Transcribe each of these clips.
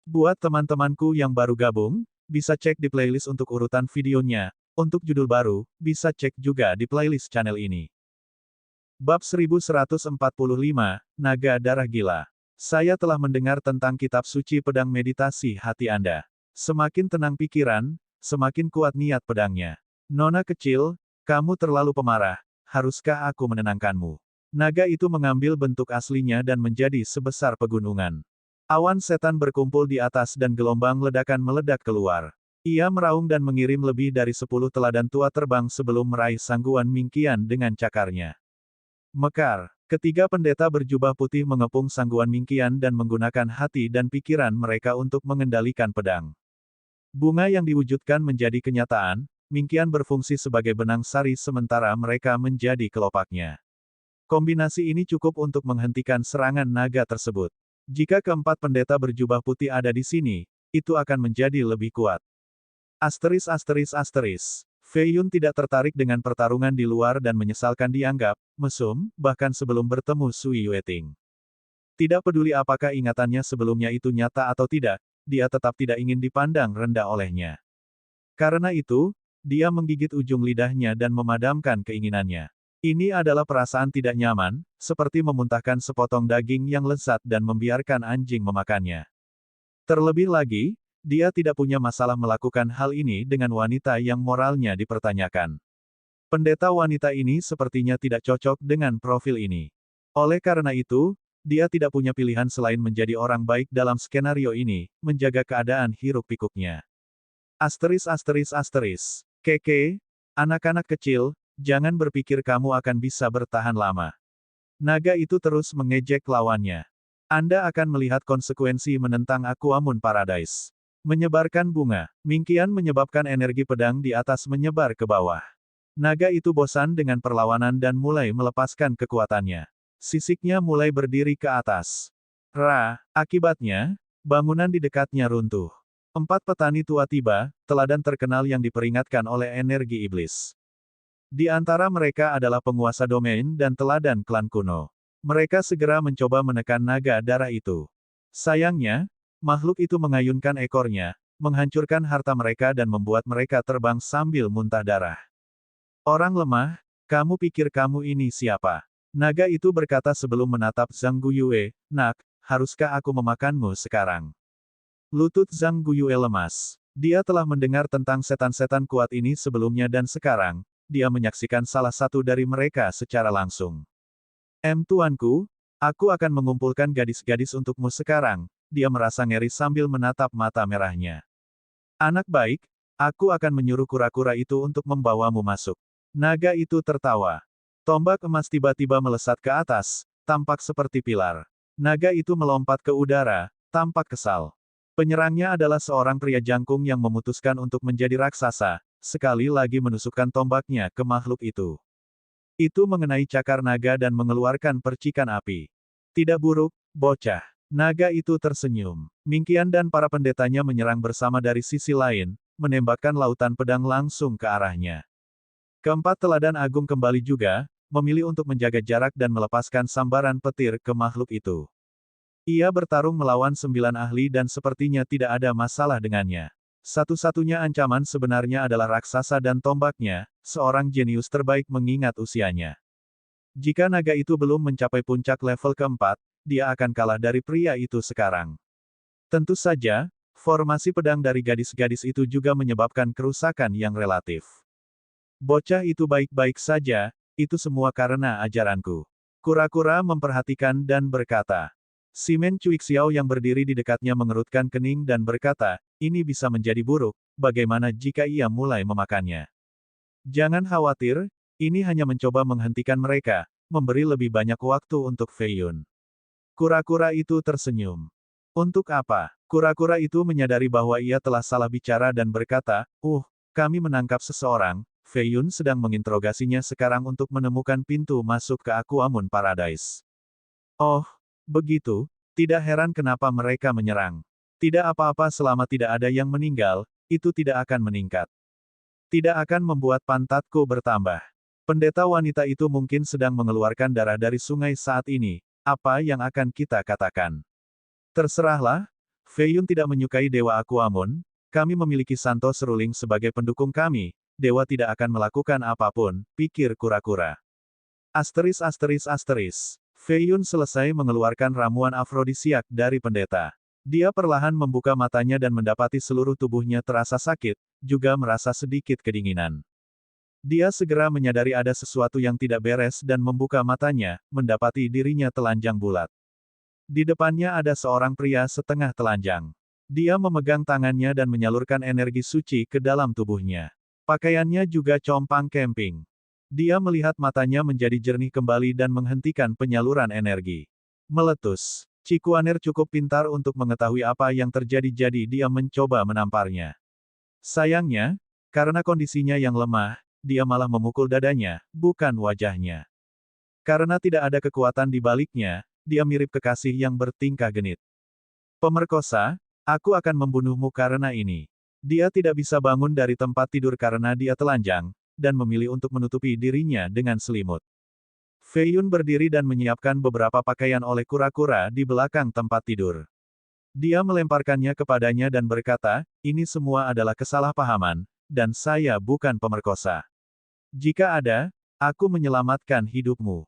Buat teman-temanku yang baru gabung, bisa cek di playlist untuk urutan videonya. Untuk judul baru, bisa cek juga di playlist channel ini. Bab 1145, Naga Darah Gila. Saya telah mendengar tentang kitab suci pedang meditasi hati Anda. Semakin tenang pikiran, semakin kuat niat pedangnya. Nona kecil, kamu terlalu pemarah. Haruskah aku menenangkanmu? Naga itu mengambil bentuk aslinya dan menjadi sebesar pegunungan. Awan setan berkumpul di atas dan gelombang ledakan meledak keluar. Ia meraung dan mengirim lebih dari 10 teladan tua terbang sebelum meraih Sangguan Mingqian dengan cakarnya. Mekar, ketiga pendeta berjubah putih mengepung Sangguan Mingqian dan menggunakan hati dan pikiran mereka untuk mengendalikan pedang. Bunga yang diwujudkan menjadi kenyataan, Mingqian berfungsi sebagai benang sari sementara mereka menjadi kelopaknya. Kombinasi ini cukup untuk menghentikan serangan naga tersebut. Jika keempat pendeta berjubah putih ada di sini, itu akan menjadi lebih kuat. Fei Yun tidak tertarik dengan pertarungan di luar dan menyesalkan dianggap mesum, bahkan sebelum bertemu Sui Yueting. Tidak peduli apakah ingatannya sebelumnya itu nyata atau tidak, dia tetap tidak ingin dipandang rendah olehnya. Karena itu, dia menggigit ujung lidahnya dan memadamkan keinginannya. Ini adalah perasaan tidak nyaman, seperti memuntahkan sepotong daging yang lezat dan membiarkan anjing memakannya. Terlebih lagi, dia tidak punya masalah melakukan hal ini dengan wanita yang moralnya dipertanyakan. Pendeta wanita ini sepertinya tidak cocok dengan profil ini. Oleh karena itu, dia tidak punya pilihan selain menjadi orang baik dalam skenario ini, menjaga keadaan hiruk-pikuknya. Keke, anak-anak kecil, jangan berpikir kamu akan bisa bertahan lama. Naga itu terus mengejek lawannya. Anda akan melihat konsekuensi menentang Aquamun Paradise. Menyebarkan bunga, Mingqian menyebabkan energi pedang di atas menyebar ke bawah. Naga itu bosan dengan perlawanan dan mulai melepaskan kekuatannya. Sisiknya mulai berdiri ke atas. Akibatnya, bangunan di dekatnya runtuh. 4 petani tua tiba, teladan terkenal yang diperingatkan oleh energi iblis. Di antara mereka adalah penguasa domain dan teladan klan kuno. Mereka segera mencoba menekan naga darah itu. Sayangnya, makhluk itu mengayunkan ekornya, menghancurkan harta mereka dan membuat mereka terbang sambil muntah darah. Orang lemah, kamu pikir kamu ini siapa? Naga itu berkata sebelum menatap Zhang Guiyue, "Nak, haruskah aku memakanmu sekarang?" Lutut Zhang Guiyue lemas. Dia telah mendengar tentang setan-setan kuat ini sebelumnya dan sekarang, dia menyaksikan salah satu dari mereka secara langsung. Tuanku, aku akan mengumpulkan gadis-gadis untukmu sekarang." Dia merasa ngeri sambil menatap mata merahnya. "Anak baik, aku akan menyuruh kura-kura itu untuk membawamu masuk." Naga itu tertawa. Tombak emas tiba-tiba melesat ke atas, tampak seperti pilar. Naga itu melompat ke udara, tampak kesal. Penyerangnya adalah seorang pria jangkung yang memutuskan untuk menjadi raksasa, sekali lagi menusukkan tombaknya ke makhluk itu. Itu mengenai cakar naga dan mengeluarkan percikan api. "Tidak buruk, bocah." Naga itu tersenyum. Mingqian dan para pendetanya menyerang bersama dari sisi lain, menembakkan lautan pedang langsung ke arahnya. Keempat teladan agung kembali juga, memilih untuk menjaga jarak dan melepaskan sambaran petir ke makhluk itu. Ia bertarung melawan 9 ahli dan sepertinya tidak ada masalah dengannya. Satu-satunya ancaman sebenarnya adalah raksasa dan tombaknya, seorang jenius terbaik mengingat usianya. Jika naga itu belum mencapai puncak level keempat, dia akan kalah dari pria itu sekarang. Tentu saja, formasi pedang dari gadis-gadis itu juga menyebabkan kerusakan yang relatif. Bocah itu baik-baik saja, itu semua karena ajaranku. Kura-kura memperhatikan dan berkata. Simen Cuixiao yang berdiri di dekatnya mengerutkan kening dan berkata, ini bisa menjadi buruk, bagaimana jika ia mulai memakannya? Jangan khawatir, ini hanya mencoba menghentikan mereka, memberi lebih banyak waktu untuk Fei Yun. Kura-kura itu tersenyum. Untuk apa? Kura-kura itu menyadari bahwa ia telah salah bicara dan berkata, kami menangkap seseorang, Fei Yun sedang menginterogasinya sekarang untuk menemukan pintu masuk ke Aquamun Paradise. Oh, begitu, tidak heran kenapa mereka menyerang. Tidak apa-apa selama tidak ada yang meninggal, itu tidak akan meningkat. Tidak akan membuat pantatku bertambah. Pendeta wanita itu mungkin sedang mengeluarkan darah dari sungai saat ini. Apa yang akan kita katakan? Terserahlah, Fei Yun tidak menyukai Dewa Aquamon, kami memiliki Santo Seruling sebagai pendukung kami, dewa tidak akan melakukan apapun, pikir kura-kura. Asteris asteris asteris. Fei Yun selesai mengeluarkan ramuan afrodisiak dari pendeta. Dia perlahan membuka matanya dan mendapati seluruh tubuhnya terasa sakit, juga merasa sedikit kedinginan. Dia segera menyadari ada sesuatu yang tidak beres dan membuka matanya, mendapati dirinya telanjang bulat. Di depannya ada seorang pria setengah telanjang. Dia memegang tangannya dan menyalurkan energi suci ke dalam tubuhnya. Pakaiannya juga compang camping. Dia melihat matanya menjadi jernih kembali dan menghentikan penyaluran energi. Meletus. Cikuaner cukup pintar untuk mengetahui apa yang terjadi jadi dia mencoba menamparnya. Sayangnya, karena kondisinya yang lemah, dia malah memukul dadanya, bukan wajahnya. Karena tidak ada kekuatan di baliknya, dia mirip kekasih yang bertingkah genit. Pemerkosa, aku akan membunuhmu karena ini. Dia tidak bisa bangun dari tempat tidur karena dia telanjang, dan memilih untuk menutupi dirinya dengan selimut. Fei Yun berdiri dan menyiapkan beberapa pakaian oleh kura-kura di belakang tempat tidur. Dia melemparkannya kepadanya dan berkata, ini semua adalah kesalahpahaman, dan saya bukan pemerkosa. Jika ada, aku menyelamatkan hidupmu.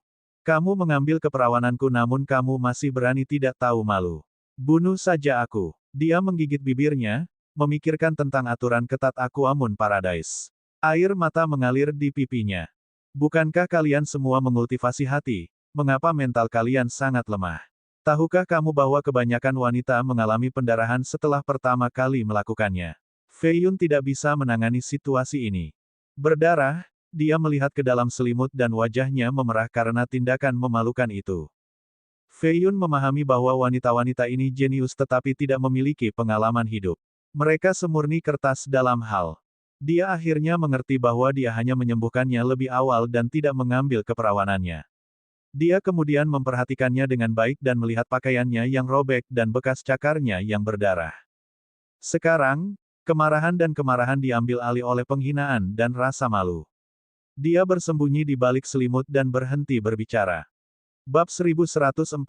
Kamu mengambil keperawananku namun kamu masih berani tidak tahu malu. Bunuh saja aku. Dia menggigit bibirnya, memikirkan tentang aturan ketat Aquamon Paradise. Air mata mengalir di pipinya. Bukankah kalian semua mengultivasi hati? Mengapa mental kalian sangat lemah? Tahukah kamu bahwa kebanyakan wanita mengalami pendarahan setelah pertama kali melakukannya? Fei Yun tidak bisa menangani situasi ini. Berdarah, dia melihat ke dalam selimut dan wajahnya memerah karena tindakan memalukan itu. Fei Yun memahami bahwa wanita-wanita ini jenius tetapi tidak memiliki pengalaman hidup. Mereka semurni kertas dalam hal. Dia akhirnya mengerti bahwa dia hanya menyembuhkannya lebih awal dan tidak mengambil keperawanannya. Dia kemudian memperhatikannya dengan baik dan melihat pakaiannya yang robek dan bekas cakarnya yang berdarah. Sekarang, kemarahan dan kemarahan diambil alih oleh penghinaan dan rasa malu. Dia bersembunyi di balik selimut dan berhenti berbicara. Bab 1146,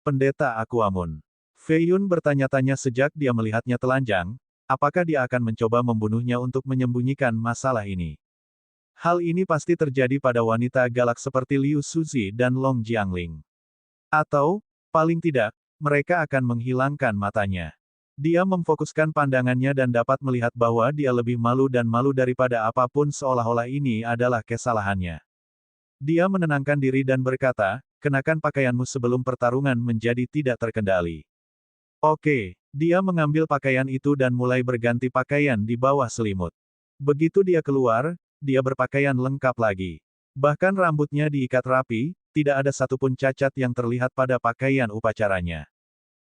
Pendeta Aquamon. Fei Yun bertanya-tanya sejak dia melihatnya telanjang, apakah dia akan mencoba membunuhnya untuk menyembunyikan masalah ini. Hal ini pasti terjadi pada wanita galak seperti Liu Suzi dan Long Jiangling. Atau, paling tidak, mereka akan menghilangkan matanya. Dia memfokuskan pandangannya dan dapat melihat bahwa dia lebih malu dan malu daripada apapun seolah-olah ini adalah kesalahannya. Dia menenangkan diri dan berkata, kenakan pakaianmu sebelum pertarungan menjadi tidak terkendali. Oke, dia mengambil pakaian itu dan mulai berganti pakaian di bawah selimut. Begitu dia keluar, dia berpakaian lengkap lagi. Bahkan rambutnya diikat rapi, tidak ada satupun cacat yang terlihat pada pakaian upacaranya.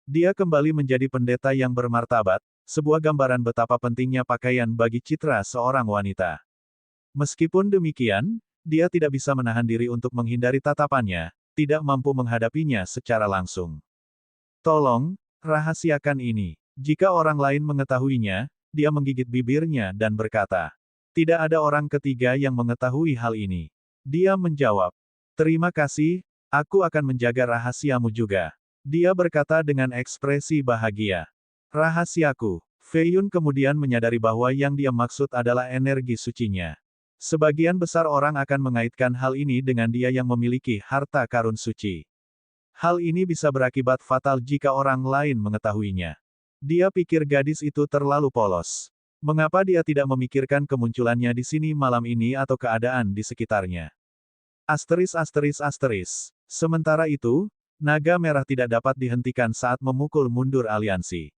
Dia kembali menjadi pendeta yang bermartabat, sebuah gambaran betapa pentingnya pakaian bagi citra seorang wanita. Meskipun demikian, dia tidak bisa menahan diri untuk menghindari tatapannya, tidak mampu menghadapinya secara langsung. Tolong, rahasiakan ini. Jika orang lain mengetahuinya, dia menggigit bibirnya dan berkata, tidak ada orang ketiga yang mengetahui hal ini. Dia menjawab, terima kasih, aku akan menjaga rahasiamu juga. Dia berkata dengan ekspresi bahagia. Rahasiaku. Fei Yun kemudian menyadari bahwa yang dia maksud adalah energi sucinya. Sebagian besar orang akan mengaitkan hal ini dengan dia yang memiliki harta karun suci. Hal ini bisa berakibat fatal jika orang lain mengetahuinya. Dia pikir gadis itu terlalu polos. Mengapa dia tidak memikirkan kemunculannya di sini malam ini atau keadaan di sekitarnya? Asteris asteris asteris. Sementara itu, naga merah tidak dapat dihentikan saat memukul mundur aliansi.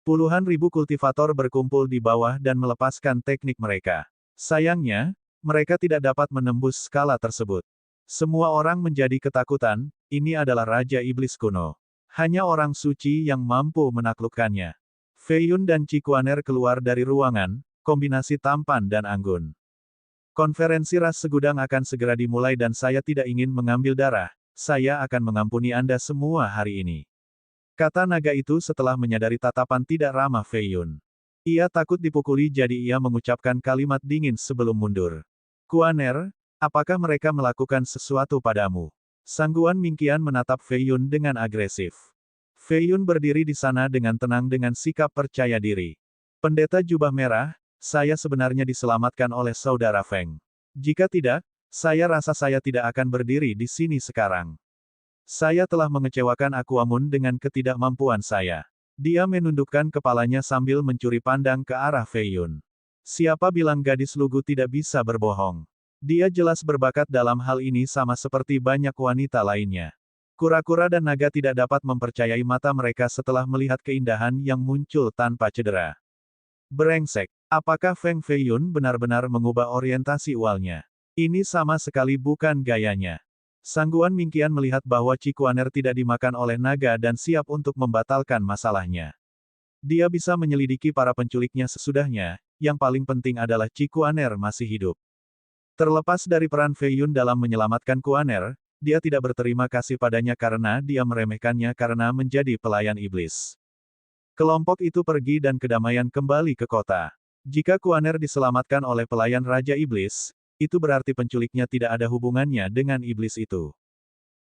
Puluhan ribu kultivator berkumpul di bawah dan melepaskan teknik mereka. Sayangnya, mereka tidak dapat menembus skala tersebut. Semua orang menjadi ketakutan, ini adalah Raja Iblis kuno. Hanya orang suci yang mampu menaklukkannya. Fei Yun dan Cikuaner keluar dari ruangan, kombinasi tampan dan anggun. Konferensi ras segudang akan segera dimulai dan saya tidak ingin mengambil darah. Saya akan mengampuni Anda semua hari ini. Kata naga itu setelah menyadari tatapan tidak ramah Fei Yun. Ia takut dipukuli jadi ia mengucapkan kalimat dingin sebelum mundur. Kuaner, apakah mereka melakukan sesuatu padamu? Sangguan Mingqian menatap Fei Yun dengan agresif. Fei Yun berdiri di sana dengan tenang dengan sikap percaya diri. Pendeta jubah merah, saya sebenarnya diselamatkan oleh saudara Feng. Jika tidak, saya rasa saya tidak akan berdiri di sini sekarang. Saya telah mengecewakan Aquamun dengan ketidakmampuan saya. Dia menundukkan kepalanya sambil mencuri pandang ke arah Fei Yun. Siapa bilang gadis lugu tidak bisa berbohong? Dia jelas berbakat dalam hal ini sama seperti banyak wanita lainnya. Kura-kura dan naga tidak dapat mempercayai mata mereka setelah melihat keindahan yang muncul tanpa cedera. Brengsek, apakah Feng Fei Yun benar-benar mengubah orientasi awalnya? Ini sama sekali bukan gayanya. Sangguan Mingqian melihat bahwa Cikuaner tidak dimakan oleh naga dan siap untuk membatalkan masalahnya. Dia bisa menyelidiki para penculiknya sesudahnya, yang paling penting adalah Cikuaner masih hidup. Terlepas dari peran Fei Yun dalam menyelamatkan Kuaner, dia tidak berterima kasih padanya karena dia meremehkannya karena menjadi pelayan iblis. Kelompok itu pergi dan kedamaian kembali ke kota. Jika Kuaner diselamatkan oleh pelayan Raja Iblis, itu berarti penculiknya tidak ada hubungannya dengan iblis itu.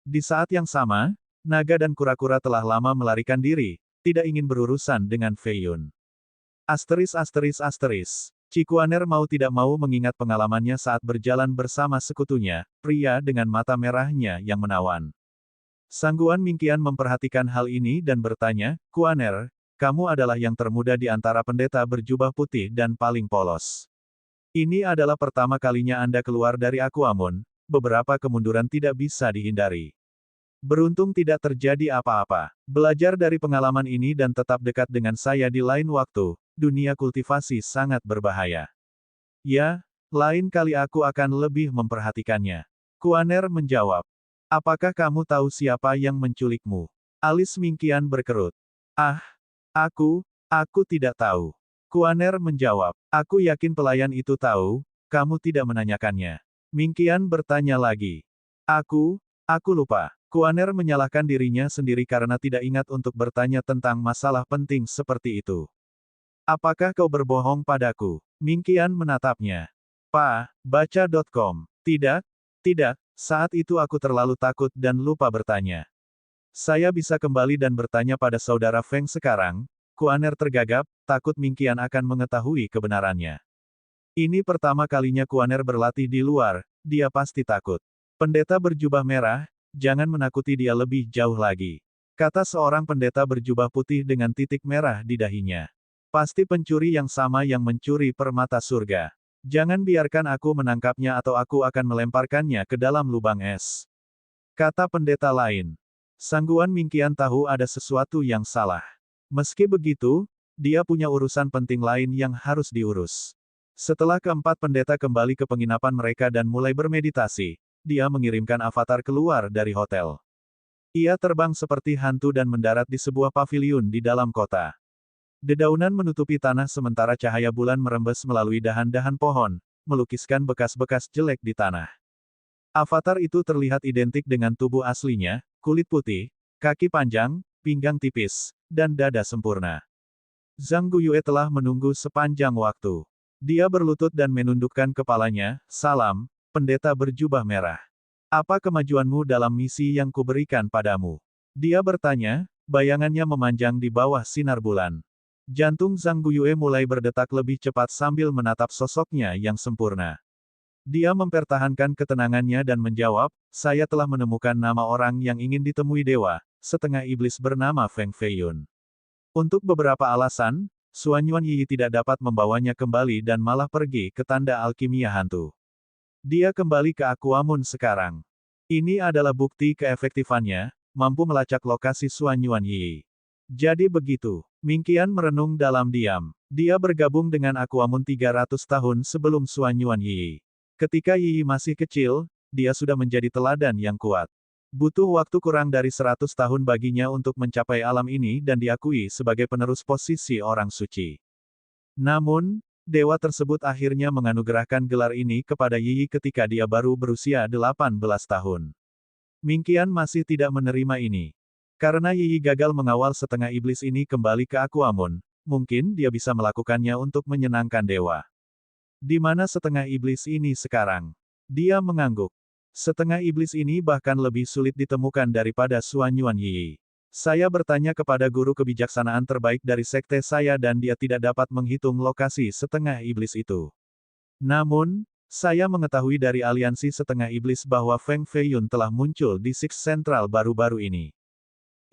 Di saat yang sama, naga dan kura-kura telah lama melarikan diri, tidak ingin berurusan dengan Fei Yun. Cikuaner mau tidak mau mengingat pengalamannya saat berjalan bersama sekutunya, pria dengan mata merahnya yang menawan. Sangguan Mingqian memperhatikan hal ini dan bertanya, Kuaner, kamu adalah yang termuda di antara pendeta berjubah putih dan paling polos. Ini adalah pertama kalinya Anda keluar dari Aquamun, beberapa kemunduran tidak bisa dihindari. Beruntung tidak terjadi apa-apa. Belajar dari pengalaman ini dan tetap dekat dengan saya di lain waktu, dunia kultivasi sangat berbahaya. Ya, lain kali aku akan lebih memperhatikannya. Kuaner menjawab. Apakah kamu tahu siapa yang menculikmu? Alis Mingqian berkerut. Ah, aku tidak tahu. Kuaner menjawab, aku yakin pelayan itu tahu, kamu tidak menanyakannya. Mingqian bertanya lagi. Aku lupa. Kuaner menyalahkan dirinya sendiri karena tidak ingat untuk bertanya tentang masalah penting seperti itu. Apakah kau berbohong padaku? Mingqian menatapnya. Baca.com. Tidak, saat itu aku terlalu takut dan lupa bertanya. Saya bisa kembali dan bertanya pada saudara Feng sekarang. Kuaner tergagap, takut Mingqian akan mengetahui kebenarannya. Ini pertama kalinya Kuaner berlatih di luar, dia pasti takut. Pendeta berjubah merah, jangan menakuti dia lebih jauh lagi. Kata seorang pendeta berjubah putih dengan titik merah di dahinya. Pasti pencuri yang sama yang mencuri permata surga. Jangan biarkan aku menangkapnya atau aku akan melemparkannya ke dalam lubang es. Kata pendeta lain. Sangguan Mingqian tahu ada sesuatu yang salah. Meski begitu, dia punya urusan penting lain yang harus diurus. Setelah keempat pendeta kembali ke penginapan mereka dan mulai bermeditasi, dia mengirimkan avatar keluar dari hotel. Ia terbang seperti hantu dan mendarat di sebuah paviliun di dalam kota. Dedaunan menutupi tanah sementara cahaya bulan merembes melalui dahan-dahan pohon, melukiskan bekas-bekas jelek di tanah. Avatar itu terlihat identik dengan tubuh aslinya, kulit putih, kaki panjang, pinggang tipis, dan dada sempurna. Zhang Guyue telah menunggu sepanjang waktu. Dia berlutut dan menundukkan kepalanya, salam, pendeta berjubah merah. Apa kemajuanmu dalam misi yang kuberikan padamu? Dia bertanya, bayangannya memanjang di bawah sinar bulan. Jantung Zhang Guyue mulai berdetak lebih cepat sambil menatap sosoknya yang sempurna. Dia mempertahankan ketenangannya dan menjawab, saya telah menemukan nama orang yang ingin ditemui dewa, setengah iblis bernama Feng Fei Yun. Untuk beberapa alasan, Suanyuan Yi tidak dapat membawanya kembali dan malah pergi ke tanda alkimia hantu. Dia kembali ke Aquamun sekarang. Ini adalah bukti keefektifannya, mampu melacak lokasi Suanyuan Yi. Jadi begitu, Mingqian merenung dalam diam. Dia bergabung dengan Aquamun 300 tahun sebelum Suanyuan Yi. Ketika Yi masih kecil, dia sudah menjadi teladan yang kuat. Butuh waktu kurang dari 100 tahun baginya untuk mencapai alam ini dan diakui sebagai penerus posisi orang suci. Namun, dewa tersebut akhirnya menganugerahkan gelar ini kepada Yi ketika dia baru berusia 18 tahun. Mingqian masih tidak menerima ini. Karena Yi gagal mengawal setengah iblis ini kembali ke Aquamun, mungkin dia bisa melakukannya untuk menyenangkan dewa. Di mana setengah iblis ini sekarang? Dia mengangguk. Setengah iblis ini bahkan lebih sulit ditemukan daripada Suanyuan Yi. Saya bertanya kepada guru kebijaksanaan terbaik dari sekte saya dan dia tidak dapat menghitung lokasi setengah iblis itu. Namun, saya mengetahui dari aliansi setengah iblis bahwa Feng Feiyun telah muncul di Six Central baru-baru ini.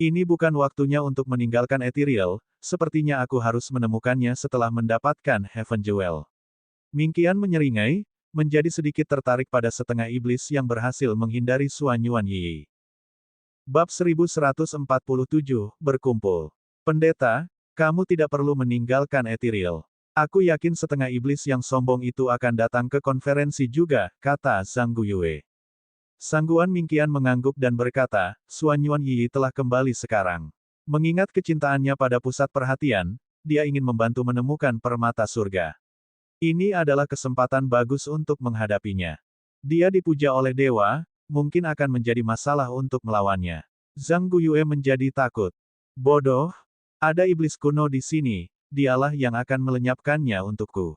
Ini bukan waktunya untuk meninggalkan Ethereal, sepertinya aku harus menemukannya setelah mendapatkan Heaven Jewel. Mingqian menyeringai, menjadi sedikit tertarik pada setengah iblis yang berhasil menghindari Suan Yuan Yi. Bab 1147, Berkumpul. Pendeta, kamu tidak perlu meninggalkan Ethereal. Aku yakin setengah iblis yang sombong itu akan datang ke konferensi juga, kata Zhang Guyue. Sangguan Mingqian mengangguk dan berkata, Suan Yuan Yi telah kembali sekarang. Mengingat kecintaannya pada pusat perhatian, dia ingin membantu menemukan permata surga. Ini adalah kesempatan bagus untuk menghadapinya. Dia dipuja oleh dewa, mungkin akan menjadi masalah untuk melawannya. Zhang Guyue menjadi takut. Bodoh, ada iblis kuno di sini, dialah yang akan melenyapkannya untukku.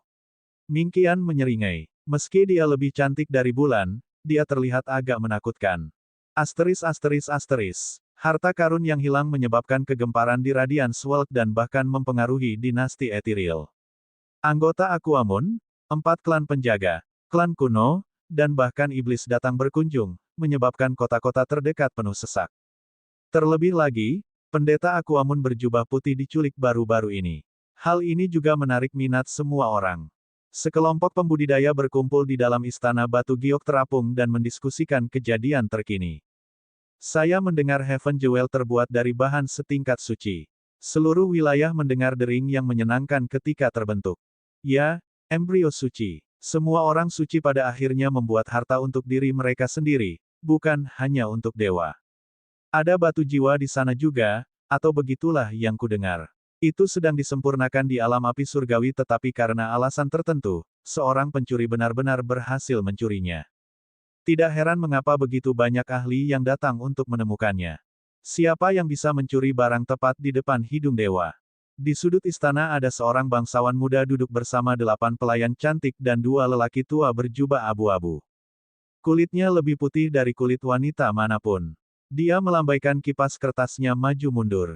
Mingqian menyeringai. Meski dia lebih cantik dari bulan, dia terlihat agak menakutkan. Asteris. Harta karun yang hilang menyebabkan kegemparan di Radiance World dan bahkan mempengaruhi dinasti Ethereal. Anggota Aquamun, 4 klan penjaga, klan kuno, dan bahkan iblis datang berkunjung, menyebabkan kota-kota terdekat penuh sesak. Terlebih lagi, pendeta Aquamun berjubah putih diculik baru-baru ini. Hal ini juga menarik minat semua orang. Sekelompok pembudidaya berkumpul di dalam istana batu giok terapung dan mendiskusikan kejadian terkini. Saya mendengar Heaven Jewel terbuat dari bahan setingkat suci. Seluruh wilayah mendengar dering yang menyenangkan ketika terbentuk. Ya, embrio suci. Semua orang suci pada akhirnya membuat harta untuk diri mereka sendiri, bukan hanya untuk dewa. Ada batu jiwa di sana juga, atau begitulah yang kudengar. Itu sedang disempurnakan di alam api surgawi tetapi karena alasan tertentu, seorang pencuri benar-benar berhasil mencurinya. Tidak heran mengapa begitu banyak ahli yang datang untuk menemukannya. Siapa yang bisa mencuri barang tepat di depan hidung dewa? Di sudut istana ada seorang bangsawan muda duduk bersama 8 pelayan cantik dan 2 lelaki tua berjubah abu-abu. Kulitnya lebih putih dari kulit wanita manapun. Dia melambaikan kipas kertasnya maju mundur.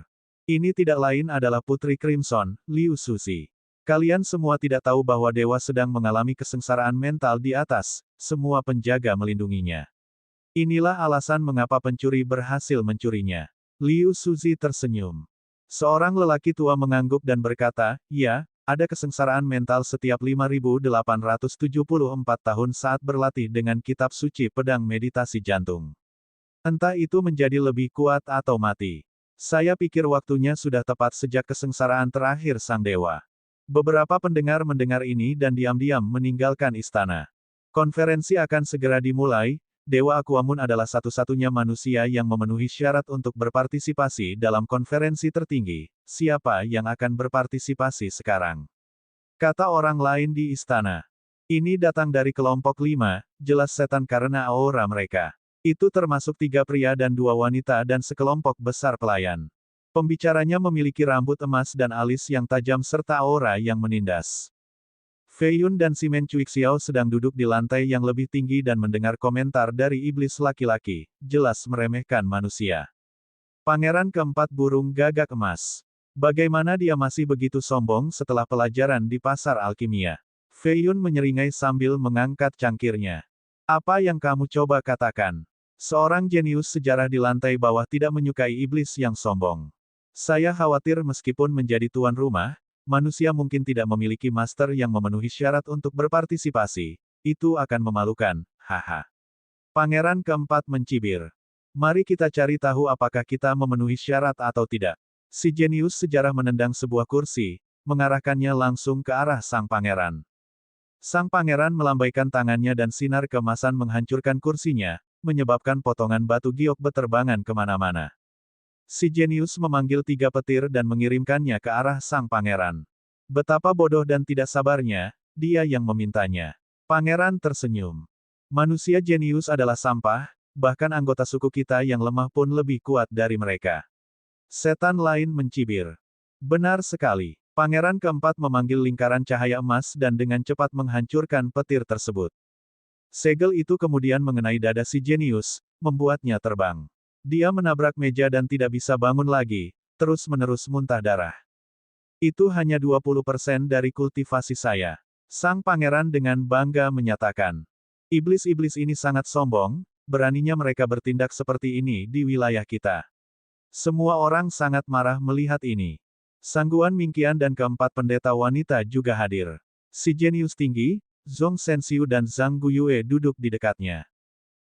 Ini tidak lain adalah Putri Crimson, Liu Suzi. Kalian semua tidak tahu bahwa dewa sedang mengalami kesengsaraan mental di atas, semua penjaga melindunginya. Inilah alasan mengapa pencuri berhasil mencurinya. Liu Suzi tersenyum. Seorang lelaki tua mengangguk dan berkata, ya, ada kesengsaraan mental setiap 5.874 tahun saat berlatih dengan kitab suci pedang meditasi jantung. Entah itu menjadi lebih kuat atau mati. Saya pikir waktunya sudah tepat sejak kesengsaraan terakhir sang dewa. Beberapa pendengar mendengar ini dan diam-diam meninggalkan istana. Konferensi akan segera dimulai. Dewa Aquamun adalah satu-satunya manusia yang memenuhi syarat untuk berpartisipasi dalam konferensi tertinggi. Siapa yang akan berpartisipasi sekarang? Kata orang lain di istana. Ini datang dari kelompok 5, jelas setan karena aura mereka. Itu termasuk 3 pria dan 2 wanita dan sekelompok besar pelayan. Pembicaranya memiliki rambut emas dan alis yang tajam serta aura yang menindas. Feiyun dan Simen Cuixiao sedang duduk di lantai yang lebih tinggi dan mendengar komentar dari iblis laki-laki, jelas meremehkan manusia. Pangeran keempat burung gagak emas. Bagaimana dia masih begitu sombong setelah pelajaran di pasar alkimia? Feiyun menyeringai sambil mengangkat cangkirnya. Apa yang kamu coba katakan? Seorang jenius sejarah di lantai bawah tidak menyukai iblis yang sombong. Saya khawatir meskipun menjadi tuan rumah, manusia mungkin tidak memiliki master yang memenuhi syarat untuk berpartisipasi. Itu akan memalukan, haha. Pangeran keempat mencibir. Mari kita cari tahu apakah kita memenuhi syarat atau tidak. Si jenius sejarah menendang sebuah kursi, mengarahkannya langsung ke arah sang pangeran. Sang pangeran melambaikan tangannya dan sinar keemasan menghancurkan kursinya, menyebabkan potongan batu giok beterbangan kemana-mana. Si jenius memanggil 3 petir dan mengirimkannya ke arah sang pangeran. Betapa bodoh dan tidak sabarnya, dia yang memintanya. Pangeran tersenyum. Manusia jenius adalah sampah, bahkan anggota suku kita yang lemah pun lebih kuat dari mereka. Setan lain mencibir. Benar sekali. Pangeran keempat memanggil lingkaran cahaya emas dan dengan cepat menghancurkan petir tersebut. Segel itu kemudian mengenai dada si jenius, membuatnya terbang. Dia menabrak meja dan tidak bisa bangun lagi, terus-menerus muntah darah. Itu hanya 20% dari kultivasi saya. Sang pangeran dengan bangga menyatakan. Iblis-iblis ini sangat sombong, beraninya mereka bertindak seperti ini di wilayah kita. Semua orang sangat marah melihat ini. Sangguan Mingqian dan keempat pendeta wanita juga hadir. Si jenius tinggi, Zhong Sensiu dan Zhang Guyue duduk di dekatnya.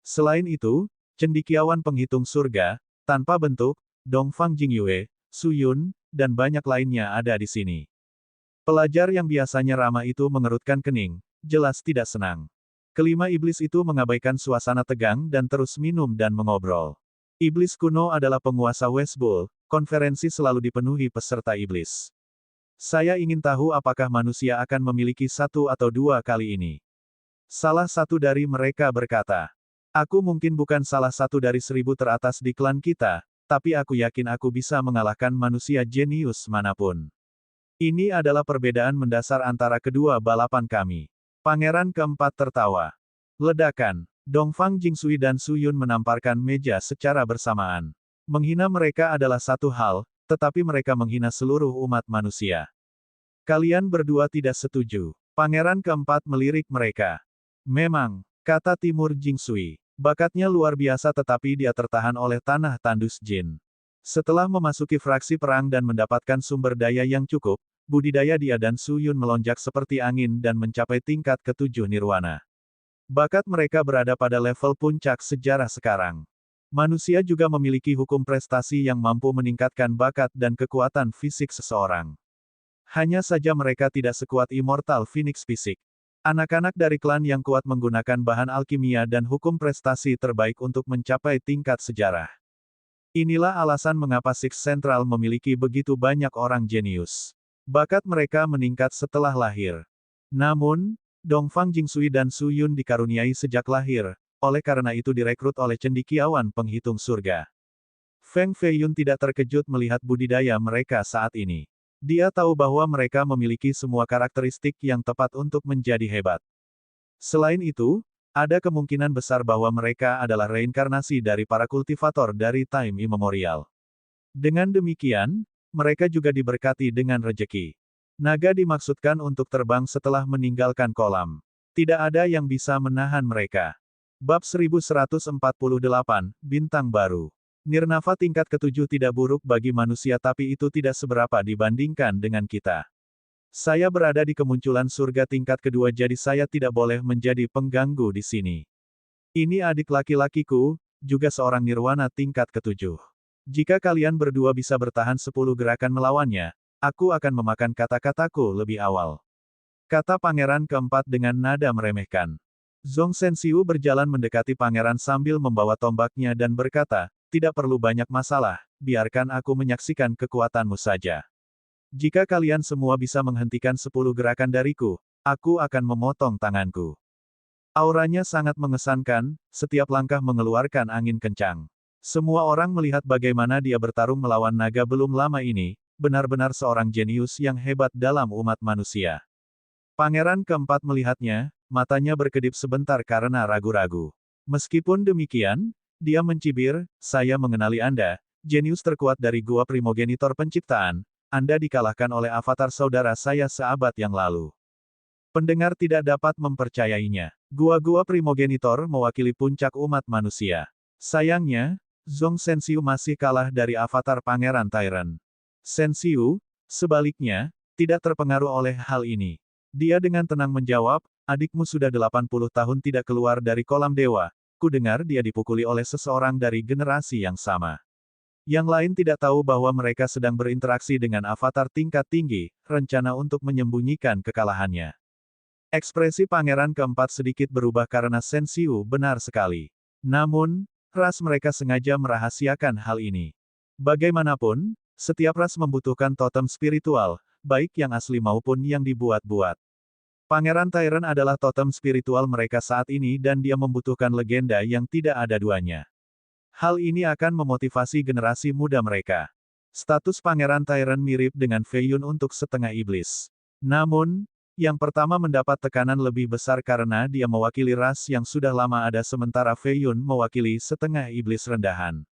Selain itu, cendekiawan penghitung surga, tanpa bentuk, Dongfang Jingyue, Su Yun, dan banyak lainnya ada di sini. Pelajar yang biasanya ramah itu mengerutkan kening, jelas tidak senang. Kelima iblis itu mengabaikan suasana tegang dan terus minum dan mengobrol. Iblis kuno adalah penguasa West Bull, konferensi selalu dipenuhi peserta iblis. Saya ingin tahu apakah manusia akan memiliki satu atau dua kali ini. Salah satu dari mereka berkata, aku mungkin bukan salah satu dari 1000 teratas di klan kita, tapi aku yakin aku bisa mengalahkan manusia jenius manapun. Ini adalah perbedaan mendasar antara kedua balapan kami. Pangeran keempat tertawa. Ledakan. Dongfang Jingsui dan Su Yun menamparkan meja secara bersamaan. Menghina mereka adalah satu hal, tetapi mereka menghina seluruh umat manusia. Kalian berdua tidak setuju. Pangeran keempat melirik mereka. Memang, kata Timur Jingsui. Bakatnya luar biasa tetapi dia tertahan oleh tanah tandus jin. Setelah memasuki fraksi perang dan mendapatkan sumber daya yang cukup, budidaya dia dan Su Yun melonjak seperti angin dan mencapai tingkat ke-7 nirwana. Bakat mereka berada pada level puncak sejarah sekarang. Manusia juga memiliki hukum prestasi yang mampu meningkatkan bakat dan kekuatan fisik seseorang. Hanya saja mereka tidak sekuat Immortal Phoenix fisik. Anak-anak dari klan yang kuat menggunakan bahan alkimia dan hukum prestasi terbaik untuk mencapai tingkat sejarah. Inilah alasan mengapa Six Central memiliki begitu banyak orang jenius. Bakat mereka meningkat setelah lahir. Namun, Dongfang Jingsui dan Su Yun dikaruniai sejak lahir, oleh karena itu direkrut oleh cendekiawan penghitung surga. Feng Feiyun tidak terkejut melihat budidaya mereka saat ini. Dia tahu bahwa mereka memiliki semua karakteristik yang tepat untuk menjadi hebat. Selain itu, ada kemungkinan besar bahwa mereka adalah reinkarnasi dari para kultivator dari time immemorial. Dengan demikian, mereka juga diberkati dengan rejeki. Naga dimaksudkan untuk terbang setelah meninggalkan kolam. Tidak ada yang bisa menahan mereka. Bab 1148, Bintang Baru. Nirnava tingkat ke-7 tidak buruk bagi manusia tapi itu tidak seberapa dibandingkan dengan kita. Saya berada di kemunculan surga tingkat kedua jadi saya tidak boleh menjadi pengganggu di sini. Ini adik laki-lakiku, juga seorang nirwana tingkat ke-7. Jika kalian berdua bisa bertahan 10 gerakan melawannya, aku akan memakan kata-kataku lebih awal. Kata pangeran keempat dengan nada meremehkan. Zhong Sensiu berjalan mendekati pangeran sambil membawa tombaknya dan berkata, tidak perlu banyak masalah, biarkan aku menyaksikan kekuatanmu saja. Jika kalian semua bisa menghentikan 10 gerakan dariku, aku akan memotong tanganku. Auranya sangat mengesankan, setiap langkah mengeluarkan angin kencang. Semua orang melihat bagaimana dia bertarung melawan naga belum lama ini, benar-benar seorang jenius yang hebat dalam umat manusia. Pangeran keempat melihatnya, matanya berkedip sebentar karena ragu-ragu. Meskipun demikian, dia mencibir, saya mengenali Anda, jenius terkuat dari Gua Primogenitor Penciptaan, Anda dikalahkan oleh avatar saudara saya seabad yang lalu. Pendengar tidak dapat mempercayainya. Gua-Gua Primogenitor mewakili puncak umat manusia. Sayangnya, Zhong Sensiu masih kalah dari avatar Pangeran Tyrant. Sensiu, sebaliknya, tidak terpengaruh oleh hal ini. Dia dengan tenang menjawab, adikmu sudah 80 tahun tidak keluar dari kolam dewa. Ku dengar dia dipukuli oleh seseorang dari generasi yang sama. Yang lain tidak tahu bahwa mereka sedang berinteraksi dengan avatar tingkat tinggi, rencana untuk menyembunyikan kekalahannya. Ekspresi pangeran keempat sedikit berubah karena Sensiu benar sekali. Namun, ras mereka sengaja merahasiakan hal ini. Bagaimanapun, setiap ras membutuhkan totem spiritual, baik yang asli maupun yang dibuat-buat. Pangeran Tyrant adalah totem spiritual mereka saat ini dan dia membutuhkan legenda yang tidak ada duanya. Hal ini akan memotivasi generasi muda mereka. Status Pangeran Tyrant mirip dengan Feiyun untuk setengah iblis. Namun, yang pertama mendapat tekanan lebih besar karena dia mewakili ras yang sudah lama ada sementara Feiyun mewakili setengah iblis rendahan.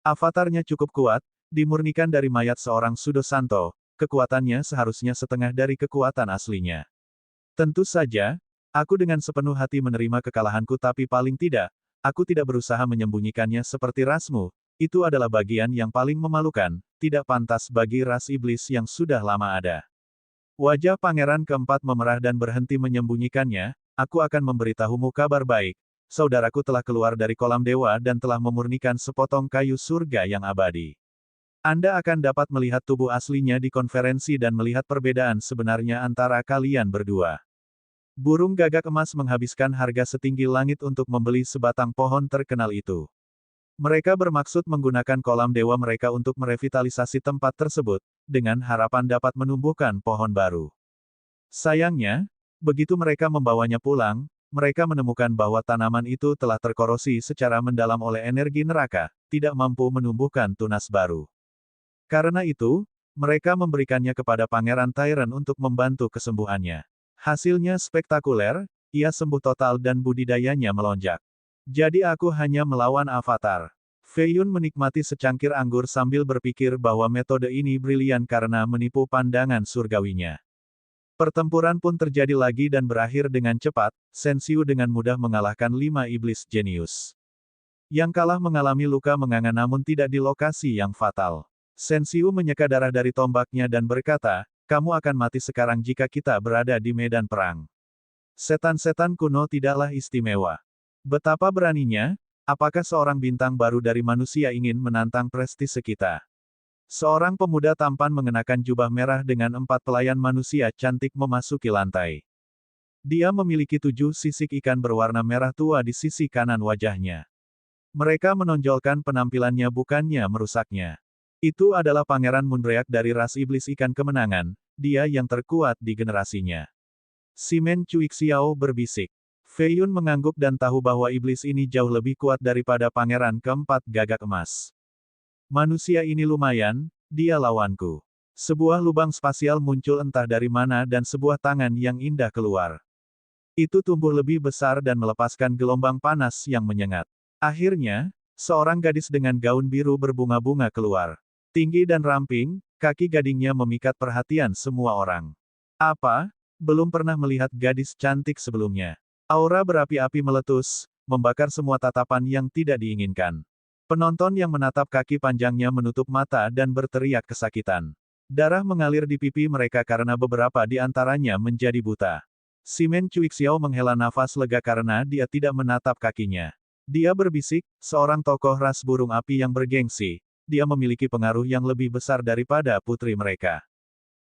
Avatarnya cukup kuat, dimurnikan dari mayat seorang Sudosanto, kekuatannya seharusnya setengah dari kekuatan aslinya. Tentu saja, aku dengan sepenuh hati menerima kekalahanku tapi paling tidak, aku tidak berusaha menyembunyikannya seperti rasmu, itu adalah bagian yang paling memalukan, tidak pantas bagi ras iblis yang sudah lama ada. Wajah Pangeran Keempat memerah dan berhenti menyembunyikannya, aku akan memberitahumu kabar baik, saudaraku telah keluar dari kolam dewa dan telah memurnikan sepotong kayu surga yang abadi. Anda akan dapat melihat tubuh aslinya di konferensi dan melihat perbedaan sebenarnya antara kalian berdua. Burung gagak emas menghabiskan harga setinggi langit untuk membeli sebatang pohon terkenal itu. Mereka bermaksud menggunakan kolam dewa mereka untuk merevitalisasi tempat tersebut, dengan harapan dapat menumbuhkan pohon baru. Sayangnya, begitu mereka membawanya pulang, mereka menemukan bahwa tanaman itu telah terkorosi secara mendalam oleh energi neraka, tidak mampu menumbuhkan tunas baru. Karena itu, mereka memberikannya kepada Pangeran Tyran untuk membantu kesembuhannya. Hasilnya spektakuler, ia sembuh total dan budidayanya melonjak. Jadi aku hanya melawan avatar. Fei Yun menikmati secangkir anggur sambil berpikir bahwa metode ini brilian karena menipu pandangan surgawinya. Pertempuran pun terjadi lagi dan berakhir dengan cepat, Shen Xiu dengan mudah mengalahkan 5 iblis jenius. Yang kalah mengalami luka menganga namun tidak di lokasi yang fatal. Shen Xiu menyeka darah dari tombaknya dan berkata, kamu akan mati sekarang jika kita berada di medan perang. Setan-setan kuno tidaklah istimewa. Betapa beraninya, apakah seorang bintang baru dari manusia ingin menantang prestise kita? Seorang pemuda tampan mengenakan jubah merah dengan 4 pelayan manusia cantik memasuki lantai. Dia memiliki 7 sisik ikan berwarna merah tua di sisi kanan wajahnya. Mereka menonjolkan penampilannya bukannya merusaknya. Itu adalah Pangeran Moonbreak dari ras iblis ikan kemenangan, dia yang terkuat di generasinya. Simen Cuixiao berbisik. Fei Yun mengangguk dan tahu bahwa iblis ini jauh lebih kuat daripada Pangeran Keempat Gagak Emas. Manusia ini lumayan, dia lawanku. Sebuah lubang spasial muncul entah dari mana dan sebuah tangan yang indah keluar. Itu tumbuh lebih besar dan melepaskan gelombang panas yang menyengat. Akhirnya, seorang gadis dengan gaun biru berbunga-bunga keluar. Tinggi dan ramping, kaki gadingnya memikat perhatian semua orang. Apa? Belum pernah melihat gadis cantik sebelumnya. Aura berapi-api meletus, membakar semua tatapan yang tidak diinginkan. Penonton yang menatap kaki panjangnya menutup mata dan berteriak kesakitan. Darah mengalir di pipi mereka karena beberapa di antaranya menjadi buta. Simen Cuixiao menghela nafas lega karena dia tidak menatap kakinya. Dia berbisik, seorang tokoh ras burung api yang bergengsi. Dia memiliki pengaruh yang lebih besar daripada putri mereka.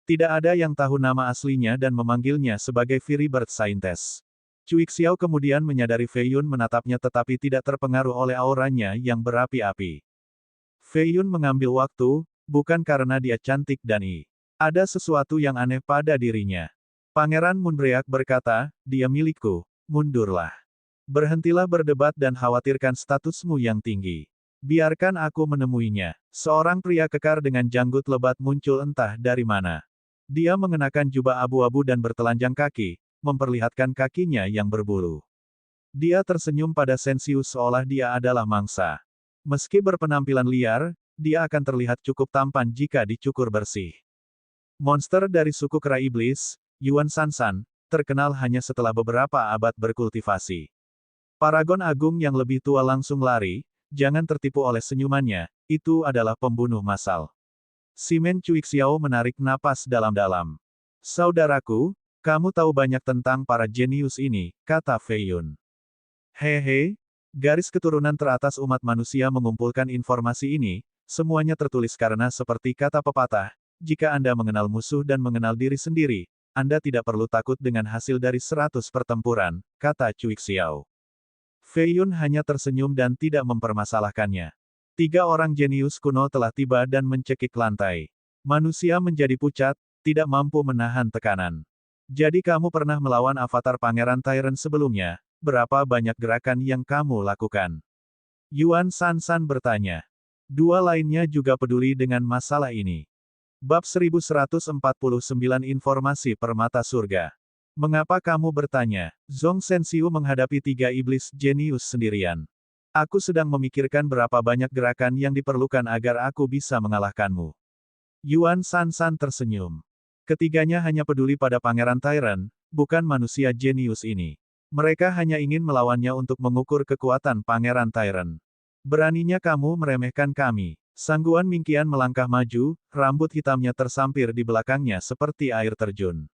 Tidak ada yang tahu nama aslinya dan memanggilnya sebagai Fairy Bird Scientist. Cuixiao kemudian menyadari Fei Yun menatapnya tetapi tidak terpengaruh oleh auranya yang berapi-api. Fei Yun mengambil waktu, bukan karena dia cantik dan ada sesuatu yang aneh pada dirinya. Pangeran Moonbreak berkata, dia milikku, mundurlah. Berhentilah berdebat dan khawatirkan statusmu yang tinggi. Biarkan aku menemuinya. Seorang pria kekar dengan janggut lebat muncul entah dari mana. Dia mengenakan jubah abu-abu dan bertelanjang kaki, memperlihatkan kakinya yang berbulu. Dia tersenyum pada Shen Xiu seolah dia adalah mangsa. Meski berpenampilan liar, dia akan terlihat cukup tampan jika dicukur bersih. Monster dari suku kera iblis, Yuan Sansan, terkenal hanya setelah beberapa abad berkultivasi. Paragon agung yang lebih tua langsung lari, jangan tertipu oleh senyumannya, itu adalah pembunuh massal. Simen Cuixiao menarik napas dalam-dalam. Saudaraku, kamu tahu banyak tentang para jenius ini, kata Fei Yun. Hehe, garis keturunan teratas umat manusia mengumpulkan informasi ini, semuanya tertulis karena seperti kata pepatah, jika Anda mengenal musuh dan mengenal diri sendiri, Anda tidak perlu takut dengan hasil dari 100 pertempuran, kata Cuixiao. Fei Yun hanya tersenyum dan tidak mempermasalahkannya. 3 orang jenius kuno telah tiba dan mencekik lantai. Manusia menjadi pucat, tidak mampu menahan tekanan. Jadi kamu pernah melawan avatar Pangeran Tyran sebelumnya, berapa banyak gerakan yang kamu lakukan? Yuan Sansan bertanya. 2 lainnya juga peduli dengan masalah ini. Bab 1149 Informasi Permata Surga. Mengapa kamu bertanya? Zhong Shen Xiu menghadapi 3 iblis jenius sendirian. Aku sedang memikirkan berapa banyak gerakan yang diperlukan agar aku bisa mengalahkanmu. Yuan Sansan tersenyum. Ketiganya hanya peduli pada Pangeran Tyrant, bukan manusia jenius ini. Mereka hanya ingin melawannya untuk mengukur kekuatan Pangeran Tyrant. Beraninya kamu meremehkan kami. Sangguan Mingqian melangkah maju, rambut hitamnya tersampir di belakangnya seperti air terjun.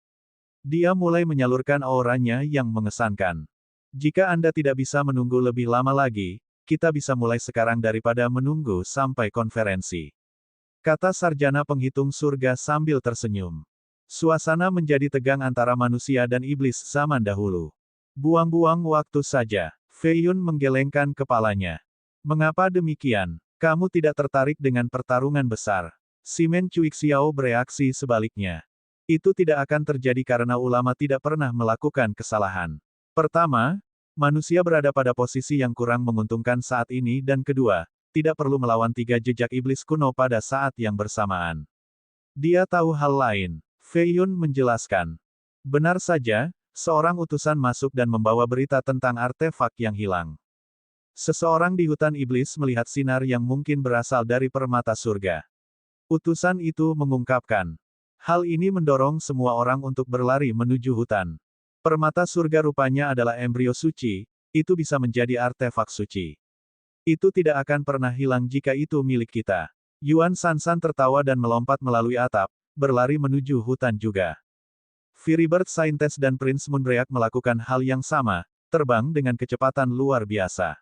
Dia mulai menyalurkan auranya yang mengesankan. Jika Anda tidak bisa menunggu lebih lama lagi, kita bisa mulai sekarang daripada menunggu sampai konferensi. Kata sarjana penghitung surga sambil tersenyum. Suasana menjadi tegang antara manusia dan iblis zaman dahulu. Buang-buang waktu saja. Fei Yun menggelengkan kepalanya. Mengapa demikian? Kamu tidak tertarik dengan pertarungan besar. Simen Cuixiao bereaksi sebaliknya. Itu tidak akan terjadi karena ulama tidak pernah melakukan kesalahan. Pertama, manusia berada pada posisi yang kurang menguntungkan saat ini dan kedua, tidak perlu melawan tiga jejak iblis kuno pada saat yang bersamaan. Dia tahu hal lain. Fei Yun menjelaskan. Benar saja, seorang utusan masuk dan membawa berita tentang artefak yang hilang. Seseorang di hutan iblis melihat sinar yang mungkin berasal dari permata surga. Utusan itu mengungkapkan. Hal ini mendorong semua orang untuk berlari menuju hutan. Permata surga rupanya adalah embrio suci, itu bisa menjadi artefak suci. Itu tidak akan pernah hilang jika itu milik kita. Yuan Sansan tertawa dan melompat melalui atap, berlari menuju hutan juga. Firibird Scientist dan Prince Moonbreak melakukan hal yang sama, terbang dengan kecepatan luar biasa.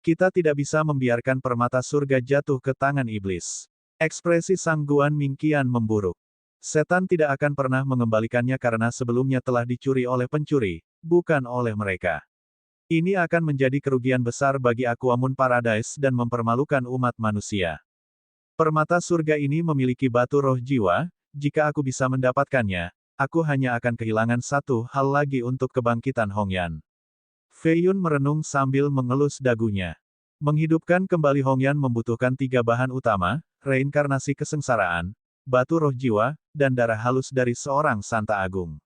Kita tidak bisa membiarkan permata surga jatuh ke tangan iblis. Ekspresi Sangguan Mingqian memburuk. Setan tidak akan pernah mengembalikannya karena sebelumnya telah dicuri oleh pencuri, bukan oleh mereka. Ini akan menjadi kerugian besar bagi Aquamoon Paradise dan mempermalukan umat manusia. Permata surga ini memiliki batu roh jiwa, jika aku bisa mendapatkannya, aku hanya akan kehilangan satu hal lagi untuk kebangkitan Hongyan. Fei Yun merenung sambil mengelus dagunya. Menghidupkan kembali Hongyan membutuhkan tiga bahan utama, reinkarnasi kesengsaraan, batu roh jiwa, dan darah halus dari seorang Santa Agung.